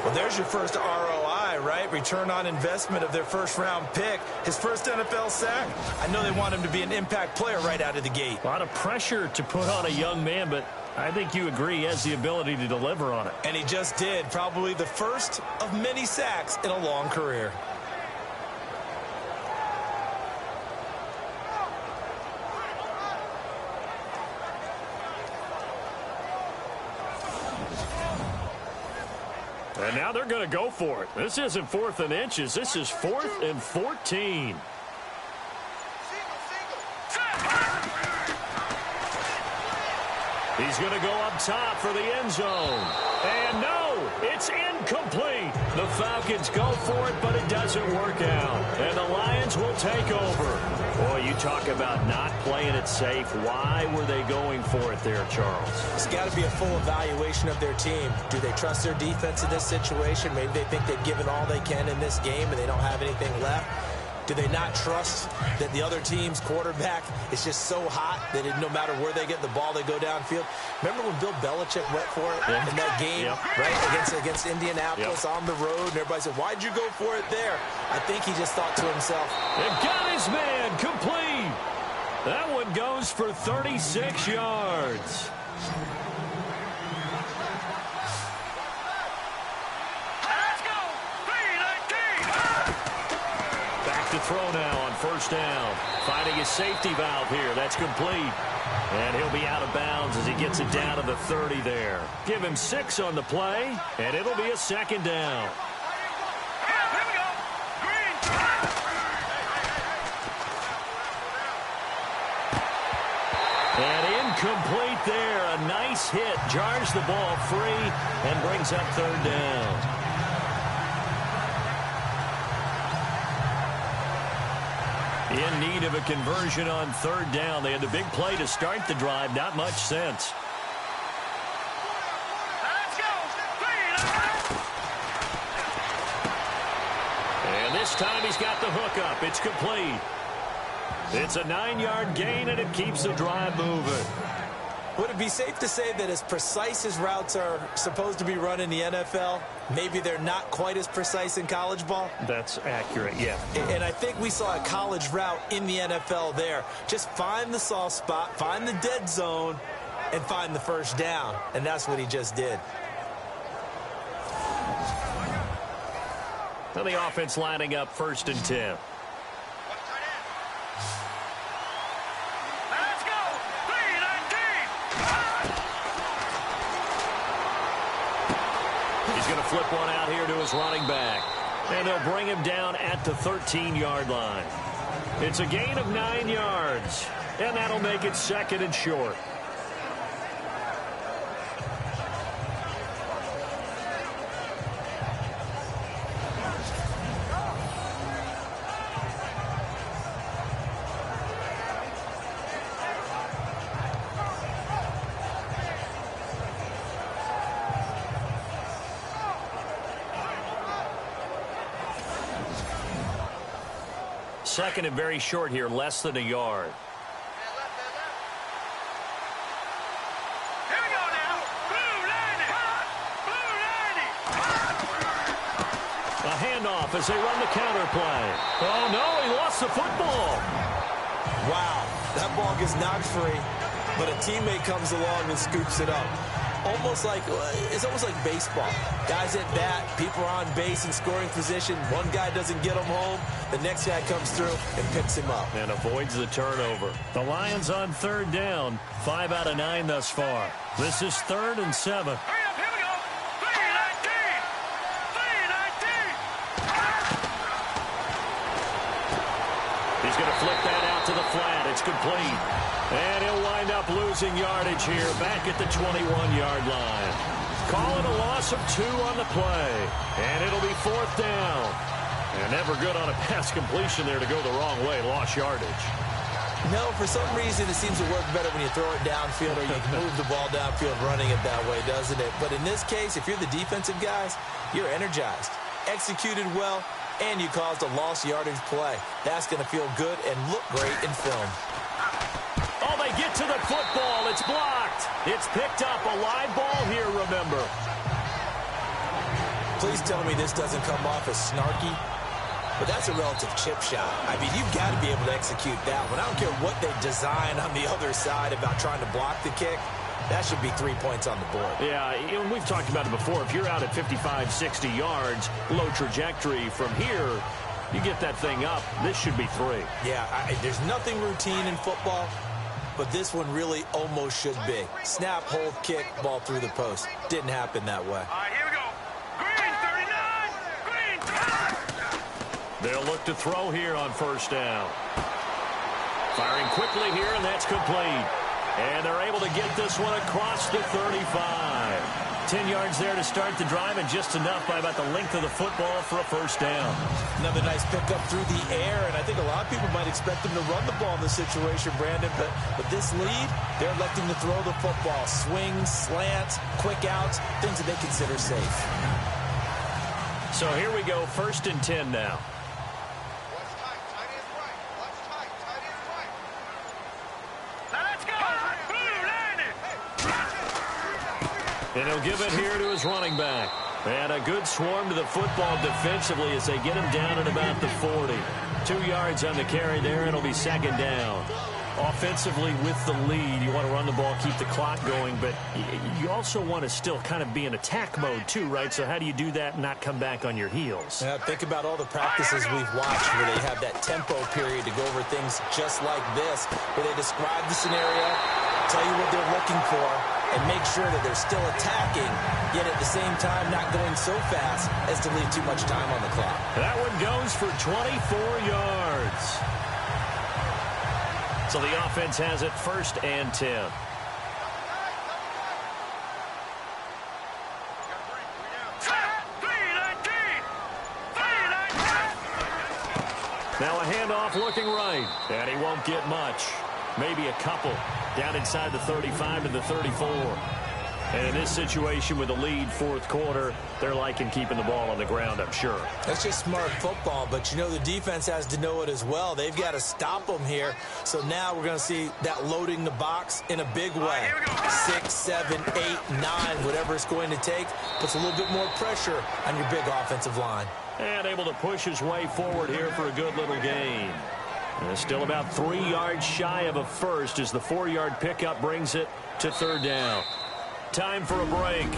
Well, there's your first ROI, right? Return on investment of their first-round pick. His first NFL sack. I know they want him to be an impact player right out of the gate. A lot of pressure to put on a young man, but I think you agree he has the ability to deliver on it. And he just did. Probably the first of many sacks in a long career. And now they're going to go for it. This isn't 4th and inches. This is 4th and 14. He's going to go up top for the end zone. And no, it's incomplete. The Falcons go for it, but it doesn't work out. And the Lions will take over. Boy, you talk about not playing it safe. Why were they going for it there, Charles? It's got to be a full evaluation of their team. Do they trust their defense in this situation? Maybe they think they've given all they can in this game and they don't have anything left. Do they not trust that the other team's quarterback is just so hot that no matter where they get the ball, they go downfield? Remember when Bill Belichick went for it in that game, right, against Indianapolis on the road, and everybody said, why'd you go for it there? I think he just thought to himself, and got his man complete. That one goes for 36 yards. To throw now on first down. Finding his safety valve here. That's complete. And he'll be out of bounds as he gets it down to the 30 there. Give him 6 on the play, and it'll be a 2nd down. And incomplete there. A nice hit. Jars the ball free and brings up 3rd down. In need of a conversion on 3rd down. They had the big play to start the drive. Not much sense. And this time he's got the hook up. It's complete. It's a 9-yard gain, and it keeps the drive moving. Would it be safe to say that as precise as routes are supposed to be run in the NFL, maybe they're not quite as precise in college ball? That's accurate, yeah. And I think we saw a college route in the NFL there. Just find the soft spot, find the dead zone, and find the first down. And that's what he just did. Now the offense lining up 1st and 10. Flip one out here to his running back. And they'll bring him down at the 13-yard line. It's a gain of 9 yards. And that'll make it 2nd and short. Second and very short here, less than a yard. Here we go now. Blue 90. A handoff as they run the counter play. Oh, no, he lost the football. Wow, that ball gets knocked free, but a teammate comes along and scoops it up. almost like it's almost like baseball. Guys at bat, people are on base in scoring position. One guy doesn't get him home. The next guy comes through and picks him up. And avoids the turnover. The Lions on third down. 5 out of 9 thus far. This is 3rd and 7. He's going to flip that out to the flat. It's complete. And he'll wind up losing yardage here back at the 21-yard line. Call it a loss of 2 on the play. And it'll be 4th down. And never good on a pass completion there to go the wrong way. Lost yardage. No, for some reason it seems to work better when you throw it downfield or you move the ball downfield running it that way, doesn't it? But in this case, if you're the defensive guys, you're energized, executed well, and you caused a lost yardage play. That's going to feel good and look great in film. Oh, they get to the football. It's blocked. It's picked up. A live ball here, remember. Please tell me this doesn't come off as snarky. But that's a relative chip shot. I mean, you've got to be able to execute that one. I don't care what they design on the other side about trying to block the kick. That should be 3 points on the board. Yeah, we've talked about it before. If you're out at 55, 60 yards, low trajectory from here, you get that thing up. This should be 3. Yeah, there's nothing routine in football, but this one really almost should be. Snap, hold, kick, ball through the post. Didn't happen that way. All right, here we go. Green 39. Green 39. They'll look to throw here on 1st down. Firing quickly here, and that's complete. And they're able to get this one across the 35. 10 yards there to start the drive, and just enough by about the length of the football for a 1st down. Another nice pickup through the air, and I think a lot of people might expect them to run the ball in this situation, Brandon, but with this lead, they're electing to throw the football. Swings, slants, quick outs, things that they consider safe. So here we go, 1st and 10 now. And he'll give it here to his running back. And a good swarm to the football defensively as they get him down at about the 40. 2 yards on the carry there, and it'll be 2nd down. Offensively with the lead, you want to run the ball, keep the clock going, but you also want to still kind of be in attack mode too, right? So how do you do that and not come back on your heels? Yeah, think about all the practices we've watched where they have that tempo period to go over things just like this, where they describe the scenario, tell you what they're looking for, and make sure that they're still attacking, yet at the same time not going so fast as to leave too much time on the clock. That one goes for 24 yards. So the offense has it 1st and 10. Now a handoff looking right, and he won't get much. Maybe a couple down inside the 35 and the 34. And in this situation with the lead 4th quarter, they're liking keeping the ball on the ground, I'm sure. That's just smart football, but you know the defense has to know it as well. They've got to stop them here. So now we're going to see that loading the box in a big way. 6, 7, 8, 9, whatever it's going to take, puts a little bit more pressure on your big offensive line. And able to push his way forward here for a good little gain. And still about 3 yards shy of a 1st as the 4-yard pickup brings it to 3rd down. Time for a break.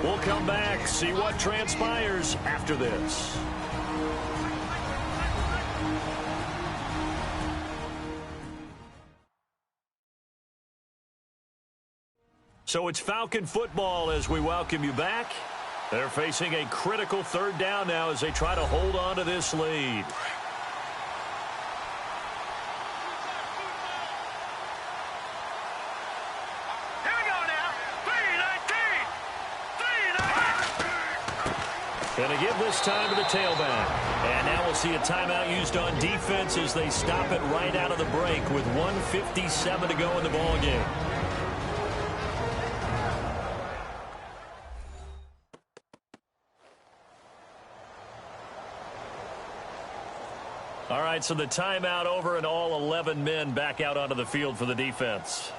We'll come back, see what transpires after this. So it's Falcon football as we welcome you back. They're facing a critical 3rd down now as they try to hold on to this lead. Going to give this time to the tailback. And now we'll see a timeout used on defense as they stop it right out of the break with 1:57 to go in the ballgame. All right, so the timeout over and all 11 men back out onto the field for the defense.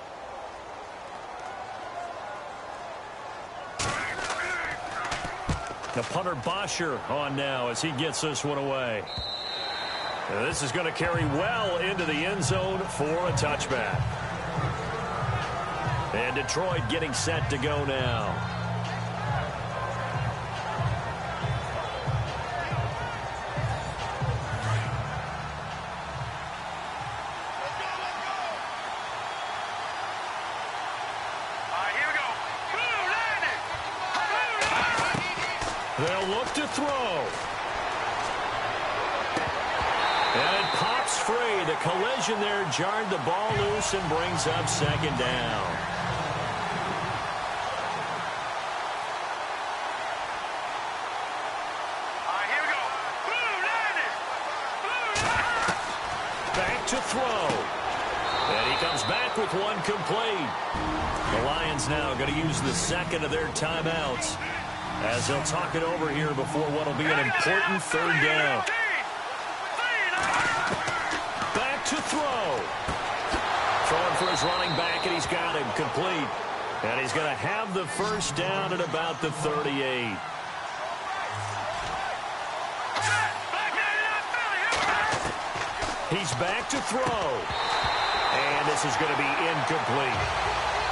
The punter Bosher on now as he gets this one away. Now this is going to carry well into the end zone for a touchback. And Detroit getting set to go now. They'll look to throw. And it pops free. The collision there jarred the ball loose and brings up second down. Here we go. Back to throw. And he comes back with one complete. The Lions now going to use the second of their timeouts as they'll talk it over here before what will be an important third down. Back to throw. Throwing for his running back, and he's got him complete. And he's going to have the first down at about the 38. He's back to throw. And this is going to be incomplete.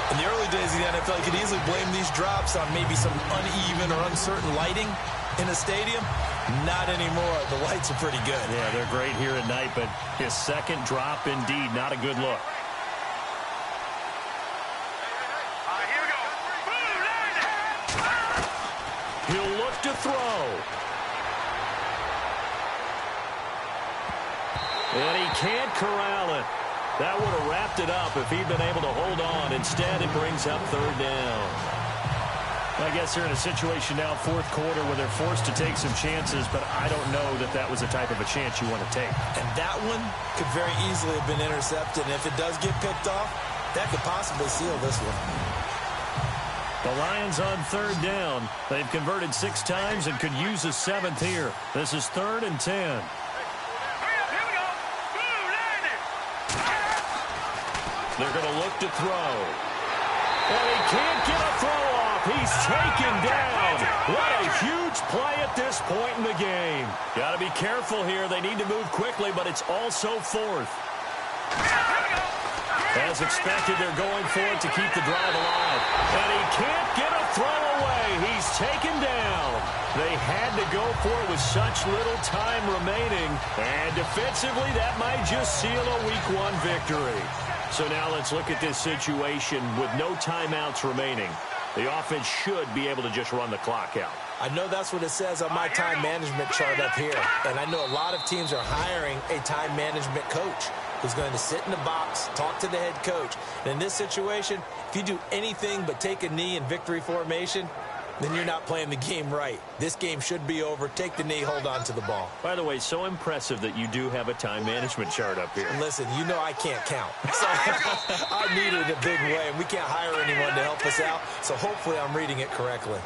In the early days of the NFL, you could easily blame these drops on maybe some uneven or uncertain lighting in a stadium. Not anymore. The lights are pretty good. Yeah, they're great here at night, but his second drop, indeed, not a good look. Here we go. He'll look to throw. And he can't corral it. That would have wrapped it up if he'd been able to hold on. Instead, it brings up third down. I guess they're in a situation now, fourth quarter, where they're forced to take some chances, but I don't know that that was the type of a chance you want to take. And that one could very easily have been intercepted. And if it does get picked off, that could possibly seal this one. The Lions on third down. They've converted 6 times and could use a 7th here. This is 3rd and 10. They're going to look to throw. And he can't get a throw off. He's taken down. What a huge play at this point in the game. Got to be careful here. They need to move quickly, but it's also 4th. As expected, they're going for it to keep the drive alive. And he can't get a throw away. He's taken down. They had to go for it with such little time remaining. And defensively, that might just seal a Week 1 victory. So now let's look at this situation with no timeouts remaining. The offense should be able to just run the clock out. I know that's what it says on my time management chart up here. And I know a lot of teams are hiring a time management coach who's going to sit in the box, talk to the head coach. And in this situation, if you do anything but take a knee in victory formation, then you're not playing the game right. This game should be over. Take the knee, hold on to the ball. By the way, so impressive that you do have a time management chart up here. Listen, you know I can't count. So I need it a big way, and we can't hire anyone to help us out. So hopefully I'm reading it correctly.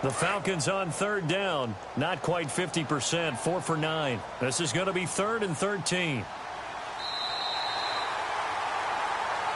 The Falcons on third down. Not quite 50%, 4 for 9. This is going to be 3rd and 13.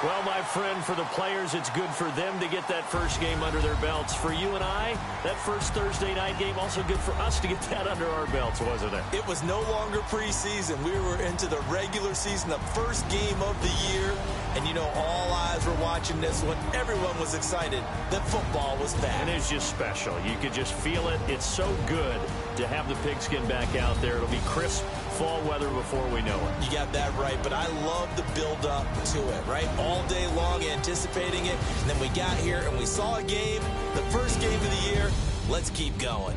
Well, my friend, for the players, it's good for them to get that first game under their belts. For you and I, that first Thursday night game, also good for us to get that under our belts, wasn't it? It was no longer preseason. We were into the regular season, the first game of the year. And, you know, all eyes were watching this one. Everyone was excited that football was back. And it's just special. You could just feel it. It's so good to have the pigskin back out there. It'll be crisp fall weather before we know it. You got that right, but I love the build-up to it, right? All day long anticipating it, and then we got here and we saw a game, the first game of the year. Let's keep going.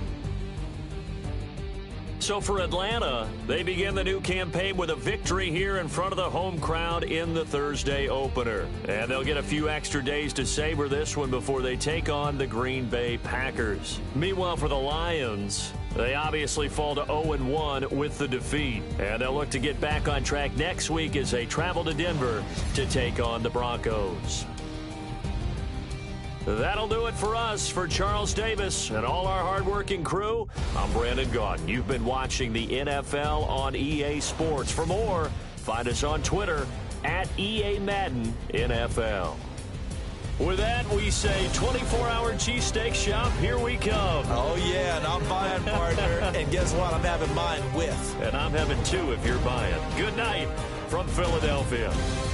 So for Atlanta, they begin the new campaign with a victory here in front of the home crowd in the Thursday opener. And they'll get a few extra days to savor this one before they take on the Green Bay Packers. Meanwhile, for the Lions, they obviously fall to 0-1 with the defeat. And they'll look to get back on track next week as they travel to Denver to take on the Broncos. That'll do it for us. For Charles Davis and all our hardworking crew, I'm Brandon Gaudin. You've been watching the NFL on EA Sports. For more, find us on Twitter at EA Madden NFL. With that, we say 24-hour cheesesteak shop, here we come. Oh, yeah, and I'm buying, partner. And guess what? I'm having mine with. And I'm having 2 if you're buying. Good night from Philadelphia.